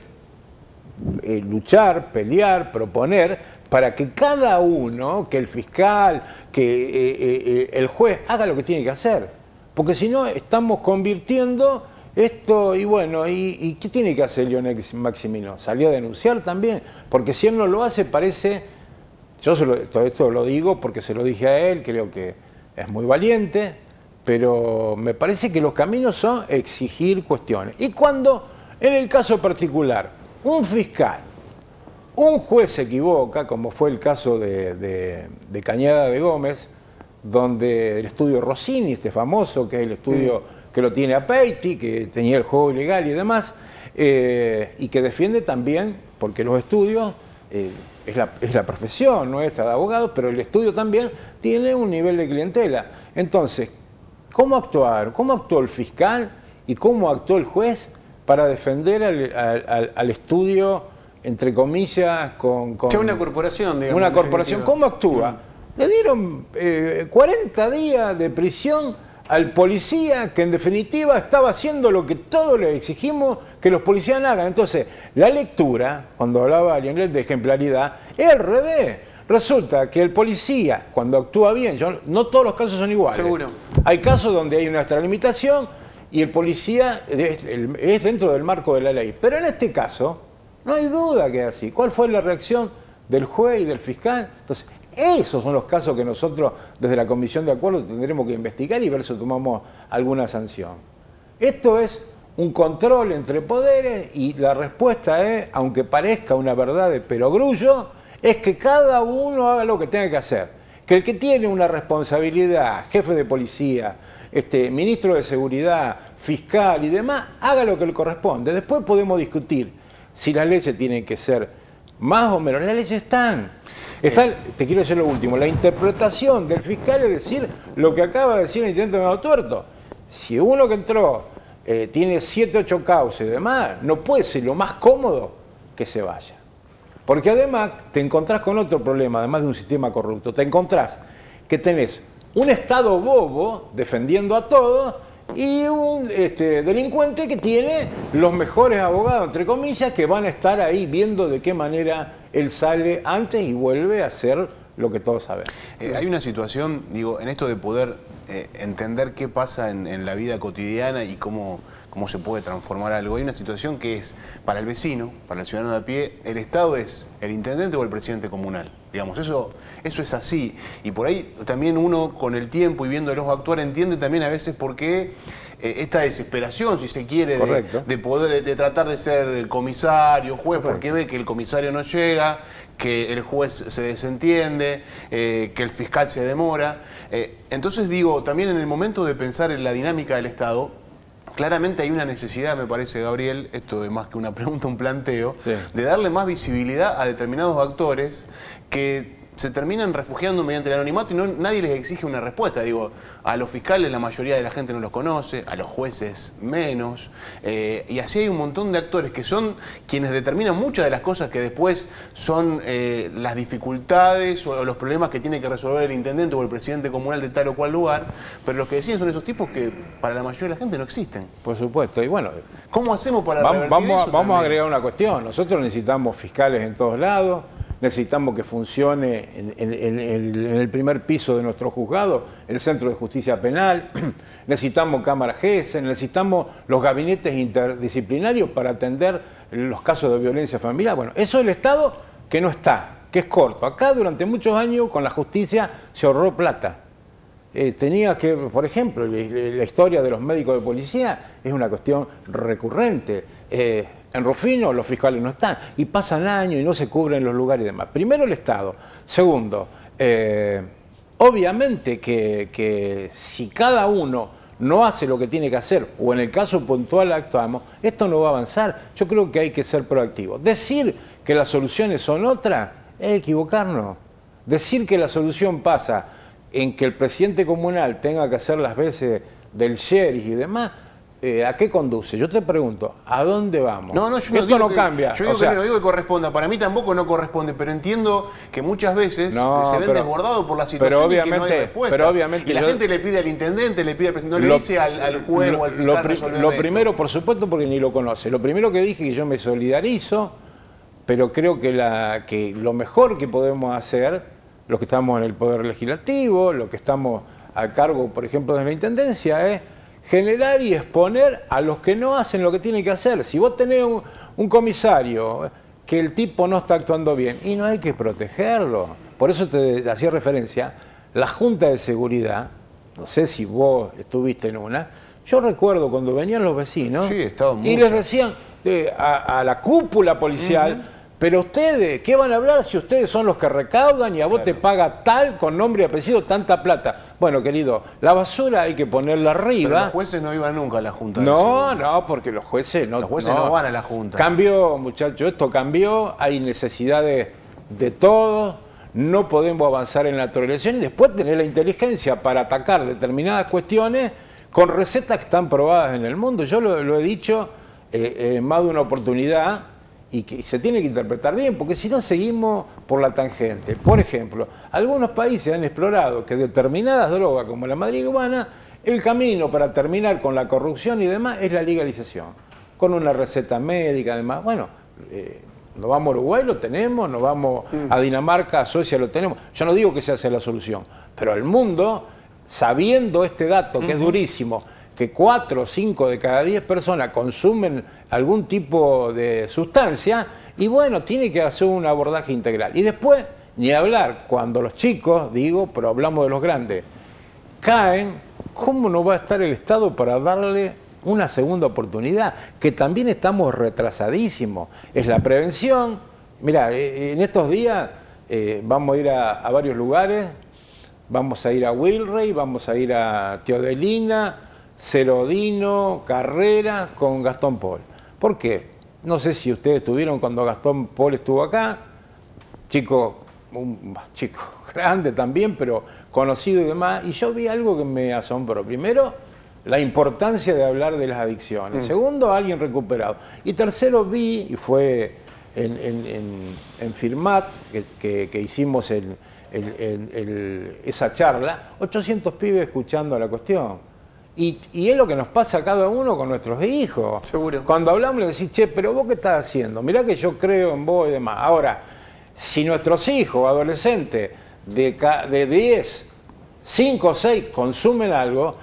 luchar, pelear, proponer, para que cada uno, que el fiscal, que el juez, haga lo que tiene que hacer, porque si no estamos convirtiendo esto, y bueno, ¿y qué tiene que hacer Lionel Maximino? ¿Salió a denunciar también? Porque si él no lo hace parece... todo esto lo digo porque se lo dije a él, creo que es muy valiente, pero me parece que los caminos son exigir cuestiones. Y cuando, en el caso particular, un fiscal, un juez se equivoca, como fue el caso de Cañada de Gómez, donde el estudio Rossini, famoso, que es el estudio que lo tiene a Peiti, que tenía el juego ilegal y demás, y que defiende también, porque los estudios, es la profesión nuestra de abogado, pero el estudio también tiene un nivel de clientela. Entonces, ¿cómo actuaron? ¿Cómo actuó el fiscal y cómo actuó el juez para defender al estudio, entre comillas, con una corporación, digamos. Una corporación. ¿Cómo actúa? Le dieron 40 días de prisión al policía que en definitiva estaba haciendo lo que todos le exigimos que los policías hagan. Entonces, la lectura, cuando hablaba Lionel de ejemplaridad, es al revés. Resulta que el policía, cuando actúa bien, no todos los casos son iguales. Seguro. Hay casos donde hay una extralimitación y el policía es dentro del marco de la ley. Pero en este caso, no hay duda que es así. ¿Cuál fue la reacción del juez y del fiscal? Entonces, esos son los casos que nosotros, desde la Comisión de Acuerdo, tendremos que investigar y ver si tomamos alguna sanción. Esto es un control entre poderes y la respuesta es, aunque parezca una verdad de perogrullo, es que cada uno haga lo que tenga que hacer. Que el que tiene una responsabilidad, jefe de policía, ministro de Seguridad, fiscal y demás, haga lo que le corresponde. Después podemos discutir si las leyes tienen que ser más o menos. Las leyes están. Te quiero decir lo último, la interpretación del fiscal es decir lo que acaba de decir el intendente de Tuerto. Si uno que entró tiene 7, 8 causas y demás, no puede ser lo más cómodo que se vaya. Porque además te encontrás con otro problema, además de un sistema corrupto. Te encontrás que tenés un Estado bobo defendiendo a todos y un delincuente que tiene los mejores abogados, entre comillas, que van a estar ahí viendo de qué manera él sale antes y vuelve a hacer lo que todos sabemos. Hay una situación, digo, en esto de poder entender qué pasa en la vida cotidiana y cómo se puede transformar algo. Hay una situación que es, para el vecino, para el ciudadano de a pie, el Estado es el intendente o el presidente comunal. Digamos, eso es así. Y por ahí también uno, con el tiempo y viéndolos actuar, entiende también a veces por qué esta desesperación, si se quiere, de poder de tratar de ser comisario, juez, porque ve que el comisario no llega, que el juez se desentiende, que el fiscal se demora. Entonces digo, también en el momento de pensar en la dinámica del Estado, claramente hay una necesidad, me parece, Gabriel, esto es más que una pregunta, un planteo, de darle más visibilidad a determinados actores que se terminan refugiando mediante el anonimato y nadie les exige una respuesta. Digo, a los fiscales la mayoría de la gente no los conoce, a los jueces menos, y así hay un montón de actores que son quienes determinan muchas de las cosas que después son las dificultades o los problemas que tiene que resolver el intendente o el presidente comunal de tal o cual lugar, pero los que deciden son esos tipos que para la mayoría de la gente no existen. Por supuesto, y bueno, ¿cómo hacemos para revertir eso? Vamos a agregar una cuestión. Nosotros necesitamos fiscales en todos lados, necesitamos que funcione en el primer piso de nuestro juzgado, el Centro de Justicia Penal, necesitamos cámaras GESE, necesitamos los gabinetes interdisciplinarios para atender los casos de violencia familiar. Bueno, eso es el Estado que no está, que es corto. Acá durante muchos años con la justicia se ahorró plata. Tenía que, por ejemplo, la historia de los médicos de policía es una cuestión recurrente. En Rufino los fiscales no están y pasan años y no se cubren los lugares y demás. Primero el Estado. Segundo, obviamente que si cada uno no hace lo que tiene que hacer o en el caso puntual actuamos, esto no va a avanzar. Yo creo que hay que ser proactivos. Decir que las soluciones son otras es equivocarnos. Decir que la solución pasa en que el presidente comunal tenga que hacer las veces del sheriff y demás, ¿a qué conduce? Yo te pregunto, ¿a dónde vamos? Esto no cambia. Yo digo que no digo que corresponda, para mí tampoco no corresponde, pero entiendo que muchas veces se ven desbordados por la situación y que no hay respuesta. Pero obviamente, y la gente le pide al intendente, le pide al presidente, no le dice al juez o al fiscal. Lo primero, por supuesto, porque ni lo conoce. Lo primero que dije es que yo me solidarizo, pero creo que lo mejor que podemos hacer, los que estamos en el Poder Legislativo, los que estamos a cargo, por ejemplo, de la Intendencia, es generar y exponer a los que no hacen lo que tienen que hacer. Si vos tenés un comisario que el tipo no está actuando bien, y no hay que protegerlo. Por eso te hacía referencia, la Junta de Seguridad, no sé si vos estuviste en una, yo recuerdo cuando venían los vecinos y les decían a la cúpula policial, Pero ustedes, ¿qué van a hablar si ustedes son los que recaudan y a vos te paga tal, con nombre y apellido, tanta plata? Bueno, querido, la basura hay que ponerla arriba. Pero los jueces no iban nunca a la Junta. No, porque los jueces no van a la Junta. Cambió, muchachos, esto cambió, hay necesidades de todo, no podemos avanzar en la tolerancia y después tener la inteligencia para atacar determinadas cuestiones con recetas que están probadas en el mundo. Yo lo he dicho en más de una oportunidad, y que se tiene que interpretar bien, porque si no seguimos por la tangente. Por ejemplo, algunos países han explorado que determinadas drogas, como la marihuana, el camino para terminar con la corrupción y demás es la legalización, con una receta médica, además. Bueno, nos vamos a Uruguay, lo tenemos, nos vamos a Dinamarca, a Suecia, lo tenemos. Yo no digo que esa sea la solución, pero el mundo, sabiendo este dato, que es durísimo, que 4 o 5 de cada 10 personas consumen algún tipo de sustancia, y bueno, tiene que hacer un abordaje integral. Y después, ni hablar, cuando los chicos, digo, pero hablamos de los grandes, caen, ¿cómo no va a estar el Estado para darle una segunda oportunidad? Que también estamos retrasadísimos. Es la prevención. Mirá, en estos días vamos a ir a varios lugares, vamos a ir a Wilrey, vamos a ir a Teodelina, Cerodino, Carrera, con Gastón Paul. ¿Por qué? No sé si ustedes estuvieron cuando Gastón Paul estuvo acá, un chico grande también, pero conocido y demás, y yo vi algo que me asombró. Primero, la importancia de hablar de las adicciones. Segundo, alguien recuperado. Y tercero, vi, y fue en Firmat, que hicimos esa charla, 800 pibes escuchando la cuestión. Y es lo que nos pasa a cada uno con nuestros hijos. Seguro. Cuando hablamos le decís, che, pero vos qué estás haciendo, mirá que yo creo en vos y demás. Ahora, si nuestros hijos, adolescentes, de 10, 5 o 6 consumen algo,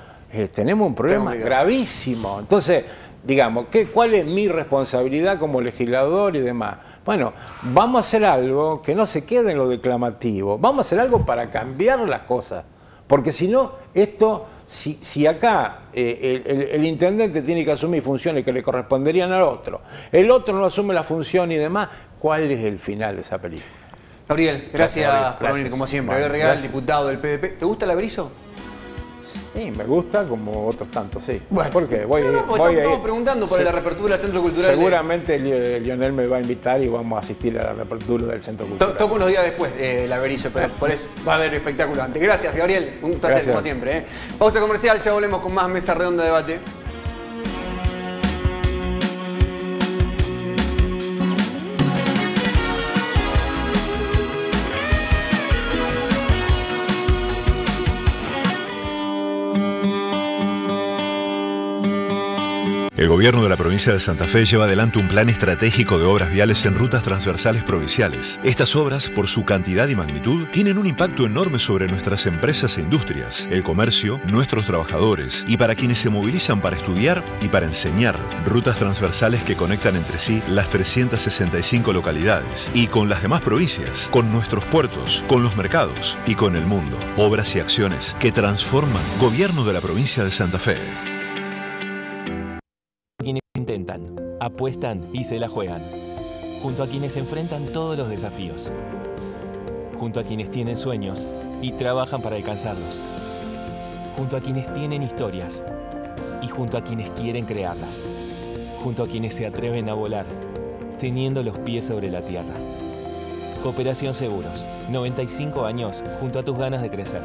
tenemos un problema gravísimo. Entonces, digamos, ¿cuál es mi responsabilidad como legislador y demás? Bueno, vamos a hacer algo que no se quede en lo declamativo. Vamos a hacer algo para cambiar las cosas. Porque si no, esto... Si acá el intendente tiene que asumir funciones que le corresponderían al otro, el otro no asume la función y demás, ¿cuál es el final de esa película? Gabriel, gracias por venir, como siempre. Gabriel Regal, diputado del PDP. ¿Te gusta el Berizo? Sí, me gusta, como otros tantos, sí. Bueno, ¿por qué? Estamos preguntando por la reapertura del Centro Cultural. Seguramente Lionel me va a invitar y vamos a asistir a la reapertura del Centro Cultural. Toca unos días después la Berizo, pero por eso va a haber espectáculo antes. Gracias, Gabriel. Un placer, como siempre. Pausa comercial, ya volvemos con más Mesa Redonda de Debate. El gobierno de la provincia de Santa Fe lleva adelante un plan estratégico de obras viales en rutas transversales provinciales. Estas obras, por su cantidad y magnitud, tienen un impacto enorme sobre nuestras empresas e industrias, el comercio, nuestros trabajadores y para quienes se movilizan para estudiar y para enseñar. Rutas transversales que conectan entre sí las 365 localidades y con las demás provincias, con nuestros puertos, con los mercados y con el mundo. Obras y acciones que transforman Gobierno de la provincia de Santa Fe. Quienes intentan, apuestan y se la juegan. Junto a quienes enfrentan todos los desafíos. Junto a quienes tienen sueños y trabajan para alcanzarlos. Junto a quienes tienen historias y junto a quienes quieren crearlas. Junto a quienes se atreven a volar, teniendo los pies sobre la tierra. Cooperación Seguros, 95 años junto a tus ganas de crecer.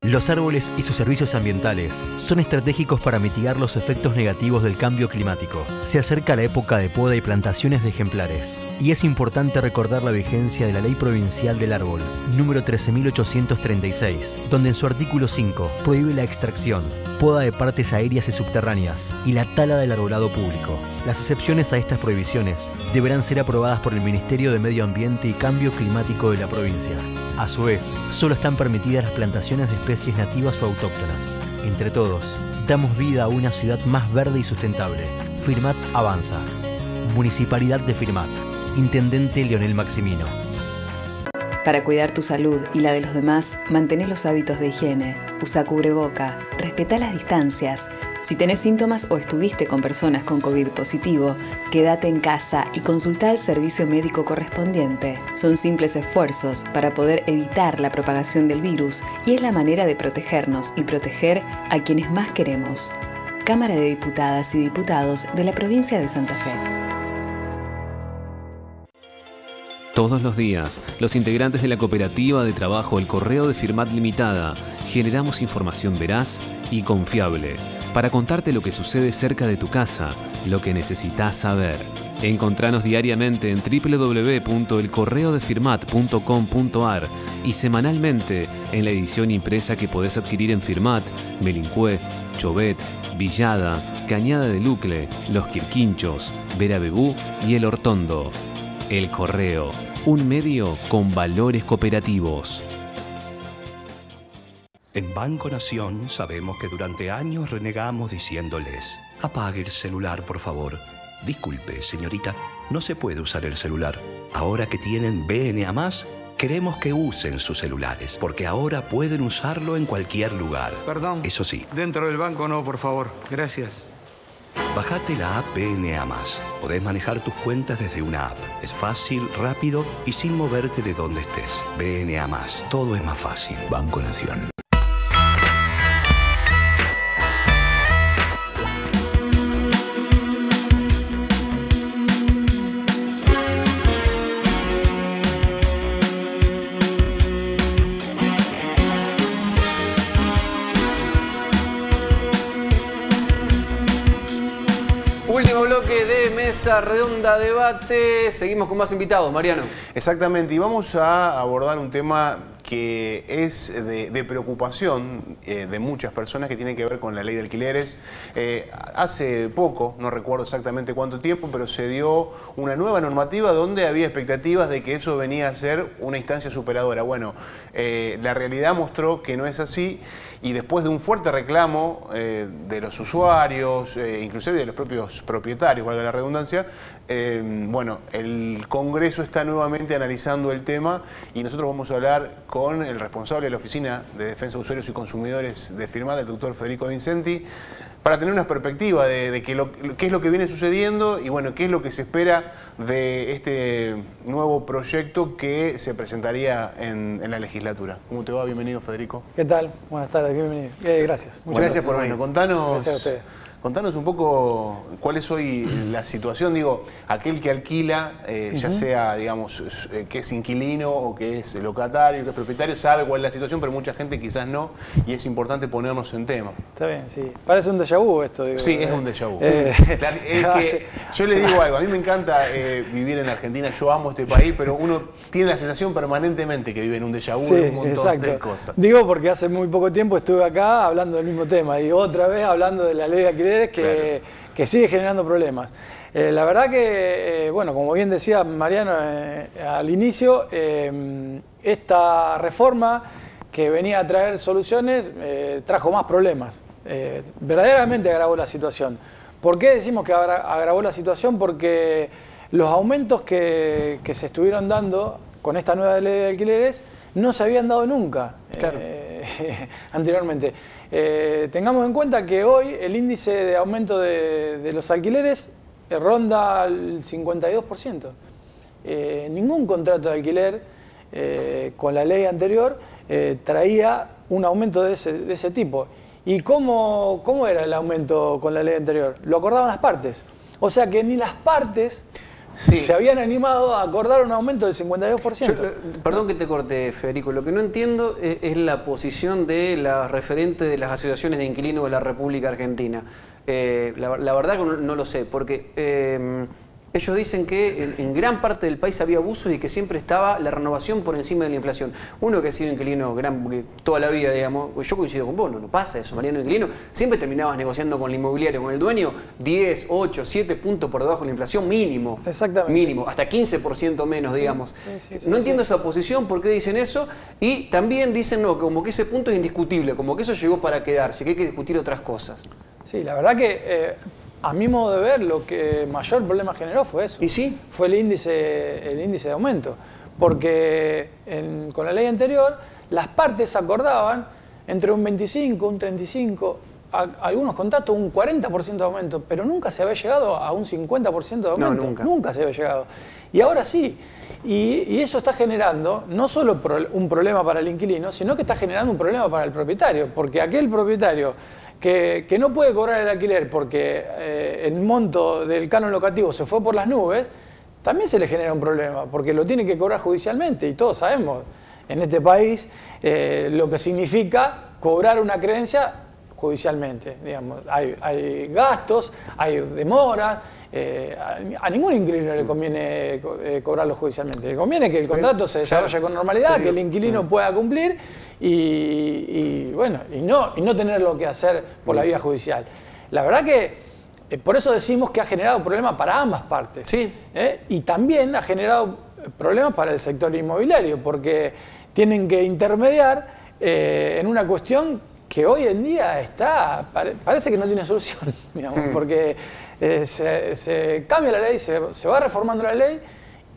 Los árboles y sus servicios ambientales son estratégicos para mitigar los efectos negativos del cambio climático. Se acerca la época de poda y plantaciones de ejemplares, y es importante recordar la vigencia de la Ley Provincial del Árbol, número 13.836, donde en su artículo 5 prohíbe la extracción, poda de partes aéreas y subterráneas y la tala del arbolado público. Las excepciones a estas prohibiciones deberán ser aprobadas por el Ministerio de Medio Ambiente y Cambio Climático de la provincia. A su vez, solo están permitidas las plantaciones de especies nativas o autóctonas. Entre todos, damos vida a una ciudad más verde y sustentable. Firmat avanza. Municipalidad de Firmat. Intendente Leonel Maximino. Para cuidar tu salud y la de los demás, mantén los hábitos de higiene. Usa cubreboca, respeta las distancias. Si tenés síntomas o estuviste con personas con COVID positivo, quédate en casa y consultá el servicio médico correspondiente. Son simples esfuerzos para poder evitar la propagación del virus y es la manera de protegernos y proteger a quienes más queremos. Cámara de Diputadas y Diputados de la Provincia de Santa Fe. Todos los días, los integrantes de la cooperativa de trabajo El Correo de Firmat Limitada generamos información veraz y confiable para contarte lo que sucede cerca de tu casa, lo que necesitas saber. Encontranos diariamente en www.elcorreodefirmat.com.ar y semanalmente en la edición impresa que podés adquirir en Firmat, Melincué, Chovet, Villada, Cañada de Lucle, Los Quirquinchos, Verabebú y El Hortondo. El Correo, un medio con valores cooperativos. En Banco Nación sabemos que durante años renegamos diciéndoles: apague el celular, por favor. Disculpe, señorita, no se puede usar el celular. Ahora que tienen BNA+, queremos que usen sus celulares, porque ahora pueden usarlo en cualquier lugar. Perdón. Eso sí. Dentro del banco no, por favor. Gracias. Bajate la app BNA+. Podés manejar tus cuentas desde una app. Es fácil, rápido y sin moverte de donde estés. BNA+. Todo es más fácil. Banco Nación. Último bloque de Mesa Redonda Debate. Seguimos con más invitados, Mariano. Exactamente, y vamos a abordar un tema que es de preocupación de muchas personas, que tiene que ver con la ley de alquileres. Hace poco, no recuerdo exactamente cuánto tiempo, pero se dio una nueva normativa donde había expectativas de que eso venía a ser una instancia superadora. Bueno, la realidad mostró que no es así. Y después de un fuerte reclamo de los usuarios, inclusive de los propios propietarios, valga la redundancia, bueno, el Congreso está nuevamente analizando el tema y nosotros vamos a hablar con el responsable de la Oficina de Defensa de Usuarios y Consumidores de Firmat, el doctor Federico Vincenti, para tener una perspectiva de qué es lo que viene sucediendo y bueno, qué es lo que se espera de este nuevo proyecto que se presentaría en la legislatura. ¿Cómo te va? Bienvenido, Federico. ¿Qué tal? Buenas tardes, bienvenido. Gracias. Muchas gracias por venir. Gracias a ustedes. Contanos un poco cuál es hoy la situación, digo, aquel que alquila, ya sea, digamos, que es inquilino o que es locatario, que es propietario, sabe cuál es la situación, pero mucha gente quizás no, y es importante ponernos en tema. Está bien, sí. Parece un déjà vu esto, digo. Sí, es un déjà vu. Yo le digo algo, a mí me encanta vivir en Argentina, yo amo este país, pero uno tiene la sensación permanentemente que vive en un déjà vu de un montón de cosas. Digo porque hace muy poco tiempo estuve acá hablando del mismo tema y otra vez hablando de la ley de alquileres que sigue generando problemas. La verdad que, bueno, como bien decía Mariano al inicio, esta reforma que venía a traer soluciones trajo más problemas. Verdaderamente agravó la situación. ¿Por qué decimos que agravó la situación? Porque los aumentos que se estuvieron dando con esta nueva ley de alquileres no se habían dado nunca anteriormente. Tengamos en cuenta que hoy el índice de aumento de los alquileres ronda el 52%. Ningún contrato de alquiler con la ley anterior traía un aumento de ese tipo. ¿Y cómo era el aumento con la ley anterior? Lo acordaban las partes. O sea que ni las partes se habían animado a acordar un aumento del 52%. Perdón que te corte, Federico. Lo que no entiendo es la posición de la referente de las asociaciones de inquilinos de la República Argentina. La verdad que no lo sé, porque ellos dicen que en gran parte del país había abusos y que siempre estaba la renovación por encima de la inflación. Uno que ha sido inquilino toda la vida, digamos, yo coincido con vos, no pasa eso, Mariano, inquilino, siempre terminabas negociando con el inmobiliario, con el dueño, 10, 8, 7 puntos por debajo de la inflación mínimo. Exactamente. Mínimo, hasta 15% menos, digamos. No entiendo esa posición, por qué dicen eso, y también dicen no, como que ese punto es indiscutible, como que eso llegó para quedarse, que hay que discutir otras cosas. Sí, la verdad que a mi modo de ver, lo que mayor problema generó fue eso. ¿Y sí? Fue el índice de aumento. Porque con la ley anterior, las partes acordaban entre un 25, un 35, algunos contratos un 40% de aumento, pero nunca se había llegado a un 50% de aumento. No, nunca. Nunca se había llegado. Y ahora sí. Y eso está generando no solo un problema para el inquilino, sino que está generando un problema para el propietario, porque aquel propietario que no puede cobrar el alquiler porque el monto del canon locativo se fue por las nubes, también se le genera un problema, porque lo tiene que cobrar judicialmente, y todos sabemos en este país lo que significa cobrar una creencia judicialmente. Digamos, hay gastos, hay demoras. A ningún inquilino le conviene cobrarlo judicialmente. Le conviene que el contrato se desarrolle con normalidad, que el inquilino pueda cumplir y no tenerlo que hacer por la vía judicial. La verdad que por eso decimos que ha generado problemas para ambas partes. Sí. Y también ha generado problemas para el sector inmobiliario, porque tienen que intermediar en una cuestión que hoy en día parece que no tiene solución, digamos, porque se cambia la ley, se va reformando la ley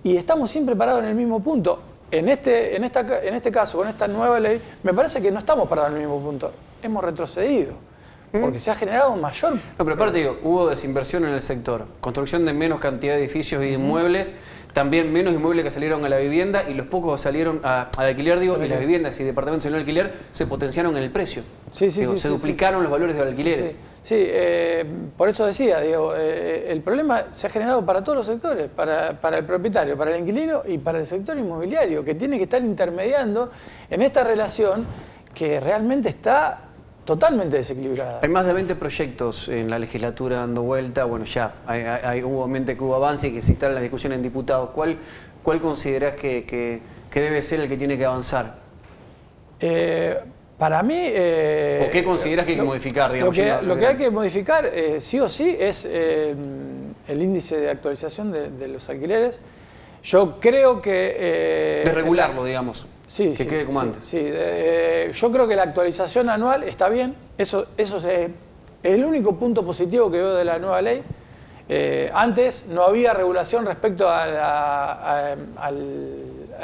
y estamos siempre parados en el mismo punto. En este caso, con esta nueva ley, me parece que no estamos parados en el mismo punto, hemos retrocedido. Porque se ha generado un mayor... No, pero aparte digo, hubo desinversión en el sector, construcción de menos cantidad de edificios y de inmuebles, también menos inmuebles que salieron a la vivienda y los pocos salieron al alquiler, digo, y las viviendas y departamentos en el alquiler se potenciaron en el precio. Se duplicaron los valores de los alquileres. Por eso decía, digo, el problema se ha generado para todos los sectores, para el propietario, para el inquilino y para el sector inmobiliario, que tiene que estar intermediando en esta relación que realmente está totalmente desequilibrada. Hay más de 20 proyectos en la legislatura dando vuelta. Bueno, ya obviamente que hubo avance y que se instalan las discusiones en diputados. ¿Cuál considerás que debe ser el que tiene que avanzar? Para mí... ¿O qué considerás que hay que modificar? Digamos, lo que hay que modificar, sí o sí, es el índice de actualización de los alquileres. Yo creo que... de regularlo, digamos. Sí, que quede como antes. Sí. Yo creo que la actualización anual está bien. Eso es el único punto positivo que veo de la nueva ley. Antes no había regulación respecto a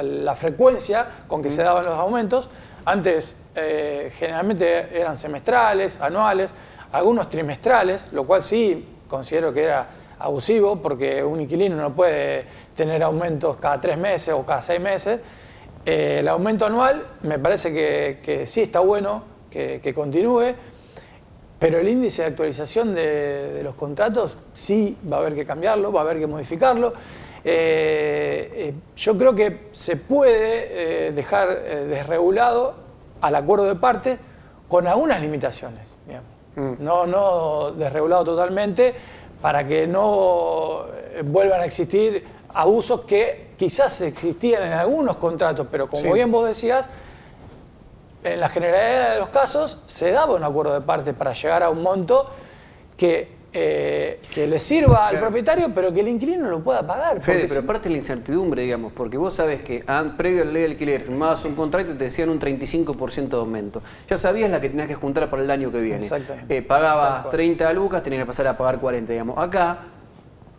la frecuencia con que se daban los aumentos. Antes generalmente eran semestrales, anuales, algunos trimestrales, lo cual sí considero que era abusivo porque un inquilino no puede tener aumentos cada 3 meses o cada 6 meses. El aumento anual me parece que sí está bueno, que continúe, pero el índice de actualización de los contratos sí va a haber que cambiarlo, va a haber que modificarlo. Yo creo que se puede dejar desregulado al acuerdo de partes con algunas limitaciones, digamos. No desregulado totalmente para que no vuelvan a existir abusos que quizás existían en algunos contratos, pero como bien vos decías, en la generalidad de los casos se daba un acuerdo de parte para llegar a un monto que le sirva al propietario, pero que el inquilino lo pueda pagar. Fede, pero aparte de la incertidumbre, digamos, porque vos sabés que previo a la ley de alquiler firmabas un contrato y te decían un 35% de aumento. Ya sabías la que tenías que juntar para el año que viene. Exactamente. Pagabas 30 lucas, tenías que pasar a pagar 40, digamos. Acá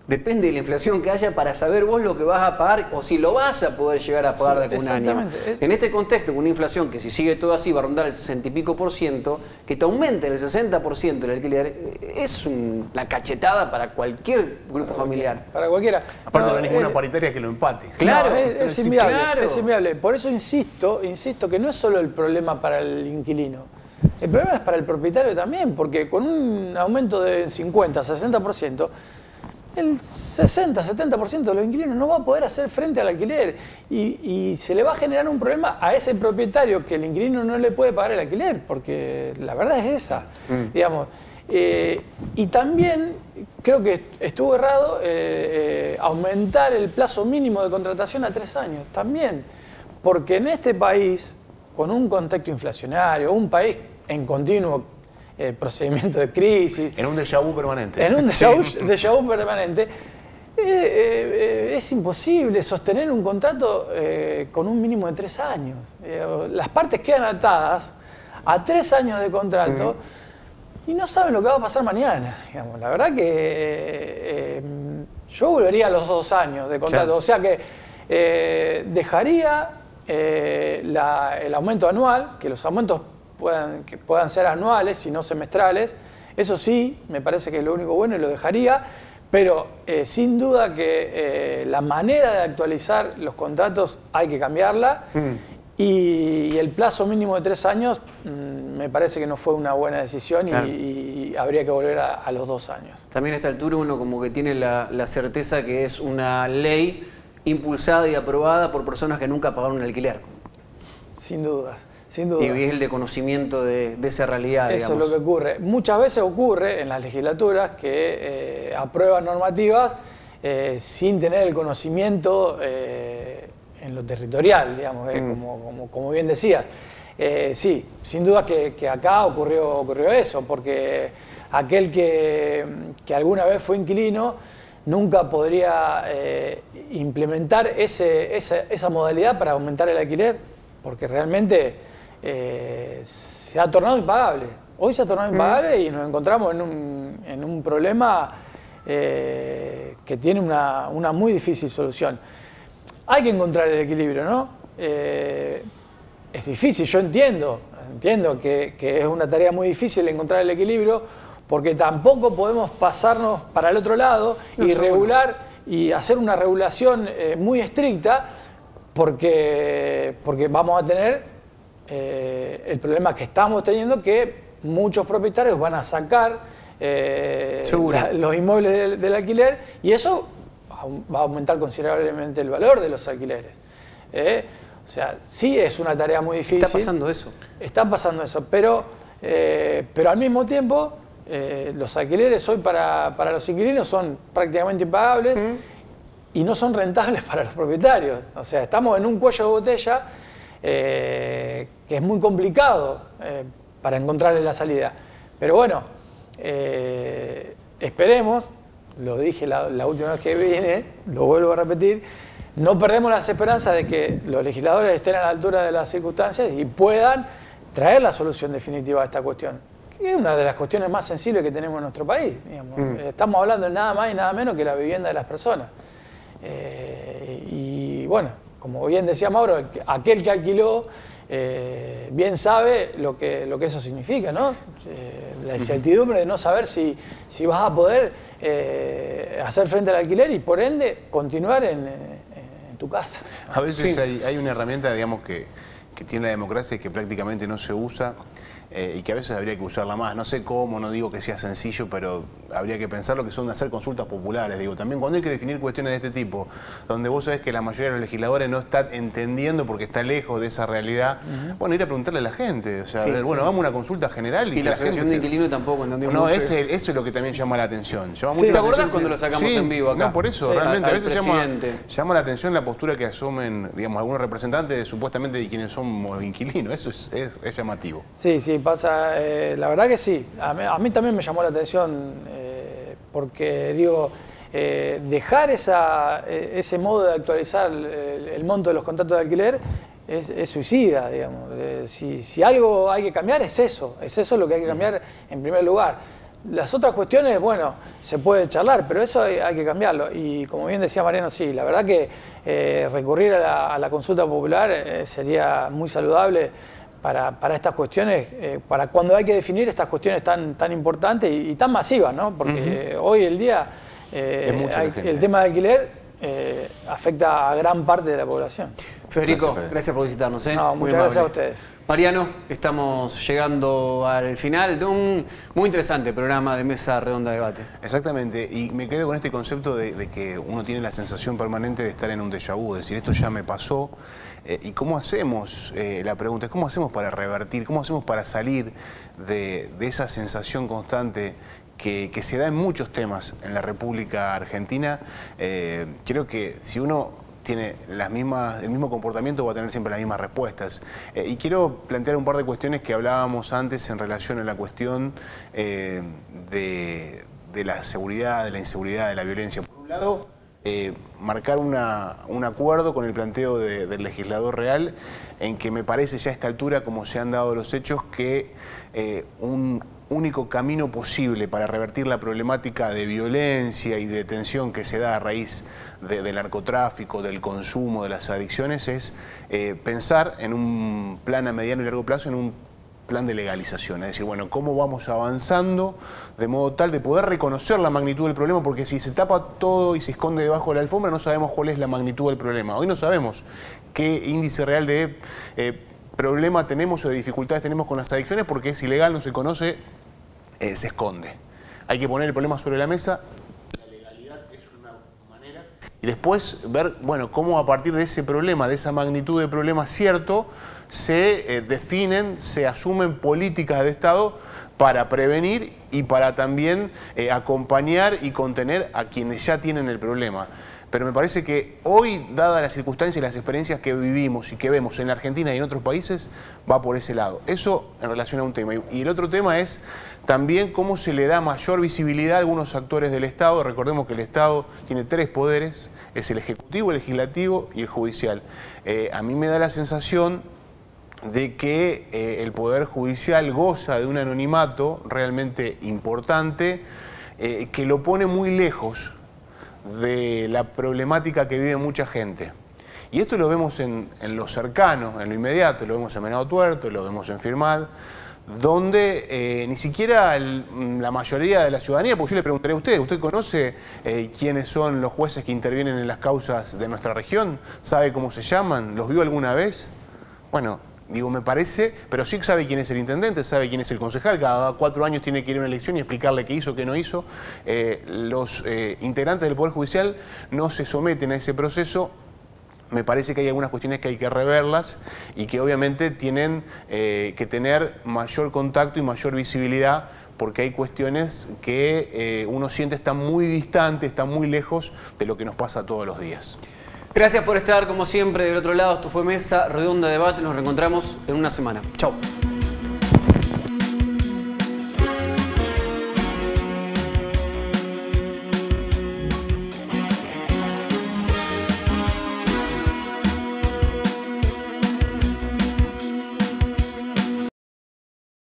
depende de la inflación que haya para saber vos lo que vas a pagar o si lo vas a poder llegar a pagar de algún año. En este contexto, con una inflación que si sigue todo así va a rondar el 60 y pico %, que te aumente el 60% el alquiler, es una cachetada para cualquier grupo familiar. Para cualquiera. Aparte no hay ninguna paritaria que lo empate. Claro, es inviable, es inviable. Por eso insisto que no es solo el problema para el inquilino. El problema es para el propietario también, porque con un aumento de 50, 60%, el 60-70% de los inquilinos no va a poder hacer frente al alquiler y se le va a generar un problema a ese propietario que el inquilino no le puede pagar el alquiler, porque la verdad es esa, digamos. Y también creo que estuvo errado aumentar el plazo mínimo de contratación a 3 años, también, porque en este país, con un contexto inflacionario, un país en continuo procedimiento de crisis. En un déjà vu permanente. En un déjà vu permanente. Es imposible sostener un contrato con un mínimo de 3 años. Las partes quedan atadas a 3 años de contrato y no saben lo que va a pasar mañana. Digamos. La verdad que yo volvería a los 2 años de contrato. Claro. O sea que dejaría el aumento anual, que los aumentos que puedan ser anuales y no semestrales. Eso sí, me parece que es lo único bueno y lo dejaría, pero sin duda que la manera de actualizar los contratos hay que cambiarla. Y el plazo mínimo de 3 años me parece que no fue una buena decisión, claro. y habría que volver a los 2 años. También a esta altura uno como que tiene la certeza que es una ley impulsada y aprobada por personas que nunca pagaron un alquiler. Sin dudas, sin dudas. Y es el desconocimiento de esa realidad, Eso digamos. Es lo que ocurre. Muchas veces ocurre en las legislaturas que aprueban normativas sin tener el conocimiento en lo territorial, digamos, como bien decías. Sí, sin duda que acá ocurrió eso, porque aquel que alguna vez fue inquilino nunca podría implementar esa modalidad para aumentar el alquiler, porque realmente se ha tornado impagable. Hoy se ha tornado impagable y nos encontramos en un problema que tiene una muy difícil solución. Hay que encontrar el equilibrio, ¿no? Es difícil, yo entiendo que es una tarea muy difícil encontrar el equilibrio, porque tampoco podemos pasarnos para el otro lado y regular y hacer una regulación muy estricta, porque vamos a tener el problema que estamos teniendo, que muchos propietarios van a sacar los inmuebles del alquiler, y eso va a aumentar considerablemente el valor de los alquileres. O sea, sí es una tarea muy difícil. Está pasando eso. Está pasando eso, pero al mismo tiempo los alquileres hoy para los inquilinos son prácticamente impagables y no son rentables para los propietarios. O sea, estamos en un cuello de botella que es muy complicado para encontrarle la salida. Pero bueno, esperemos. Lo dije la última vez que vine, lo vuelvo a repetir, no perdemos las esperanzas de que los legisladores estén a la altura de las circunstancias y puedan traer la solución definitiva a esta cuestión, que es una de las cuestiones más sensibles que tenemos en nuestro país. Digamos. Estamos hablando de nada más y nada menos que la vivienda de las personas. Y bueno, como bien decía Mauro, aquel que alquiló bien sabe lo que eso significa, ¿no? La incertidumbre de no saber si vas a poder hacer frente al alquiler y por ende continuar en tu casa. A veces hay una herramienta, digamos, que tiene la democracia y que prácticamente no se usa, y que a veces habría que usarla más. No sé cómo, no digo que sea sencillo, pero habría que pensar lo que son hacer consultas populares. Digo, también cuando hay que definir cuestiones de este tipo, donde vos sabés que la mayoría de los legisladores no está entendiendo porque está lejos de esa realidad, bueno, ir a preguntarle a la gente. O sea, bueno, hagamos una consulta general y que la asociación gente de inquilino tampoco entendió mucho. Eso es lo que también llama la atención. Llama mucho la ¿te acordás atención cuando lo sacamos en vivo acá? No, por eso, realmente. A veces llama la atención la postura que asumen, digamos, algunos representantes supuestamente de quienes somos inquilinos. Eso es llamativo. Sí, pasa. La verdad que sí. A mí también me llamó la atención porque, digo, dejar ese modo de actualizar el monto de los contratos de alquiler es suicida, digamos. Si algo hay que cambiar es eso lo que hay que cambiar en primer lugar. Las otras cuestiones, bueno, se puede charlar, pero eso hay que cambiarlo. Y como bien decía Mariano, sí, la verdad que recurrir a la consulta popular sería muy saludable para estas cuestiones, para cuando hay que definir estas cuestiones tan importantes y tan masivas, ¿no? Porque hoy el día el tema de alquiler afecta a gran parte de la población. Federico, gracias por visitarnos. No, muchas gracias a ustedes. Mariano, estamos llegando al final de un muy interesante programa de Mesa Redonda Debate. Exactamente, y me quedo con este concepto de que uno tiene la sensación permanente de estar en un déjà vu, es decir, esto ya me pasó. ¿Y cómo hacemos? La pregunta es, ¿cómo hacemos para revertir? ¿Cómo hacemos para salir de esa sensación constante que se da en muchos temas en la República Argentina? Creo que si uno tiene el mismo comportamiento va a tener siempre las mismas respuestas. Y quiero plantear un par de cuestiones que hablábamos antes en relación a la cuestión de la seguridad, de la inseguridad, de la violencia. Por un lado, marcar un acuerdo con el planteo del legislador real, en que me parece ya a esta altura, como se han dado los hechos, que un único camino posible para revertir la problemática de violencia y de tensión que se da a raíz del narcotráfico, del consumo, de las adicciones, es pensar en un plan a mediano y largo plazo, en un plan de legalización. Es decir, bueno, cómo vamos avanzando de modo tal de poder reconocer la magnitud del problema, porque si se tapa todo y se esconde debajo de la alfombra, no sabemos cuál es la magnitud del problema. Hoy no sabemos qué índice real de problema tenemos o de dificultades tenemos con las adicciones, porque es ilegal, no se conoce, se esconde. Hay que poner el problema sobre la mesa. La legalidad es una manera. Y después ver, bueno, cómo a partir de ese problema, de esa magnitud de problema cierto, se definen, se asumen políticas del Estado para prevenir y para también acompañar y contener a quienes ya tienen el problema. Pero me parece que hoy, dadas las circunstancias y las experiencias que vivimos y que vemos en la Argentina y en otros países, va por ese lado. Eso en relación a un tema. Y el otro tema es también cómo se le da mayor visibilidad a algunos actores del Estado. Recordemos que el Estado tiene 3 poderes, es el Ejecutivo, el Legislativo y el Judicial. A mí me da la sensación de que el Poder Judicial goza de un anonimato realmente importante, que lo pone muy lejos de la problemática que vive mucha gente. Y esto lo vemos en lo cercano, en lo inmediato, lo vemos en Venado Tuerto, lo vemos en Firmat, donde ni siquiera la mayoría de la ciudadanía, porque yo le preguntaré a ¿usted conoce quiénes son los jueces que intervienen en las causas de nuestra región? ¿Sabe cómo se llaman? ¿Los vio alguna vez? Bueno, digo, me parece, pero sí sabe quién es el intendente, sabe quién es el concejal, cada 4 años tiene que ir a una elección y explicarle qué hizo, qué no hizo. Los integrantes del Poder Judicial no se someten a ese proceso. Me parece que hay algunas cuestiones que hay que reverlas y que obviamente tienen que tener mayor contacto y mayor visibilidad, porque hay cuestiones que uno siente están muy distantes, están muy lejos de lo que nos pasa todos los días. Gracias por estar, como siempre, del otro lado. Esto fue Mesa Redonda Debate. Nos reencontramos en una semana. Chau.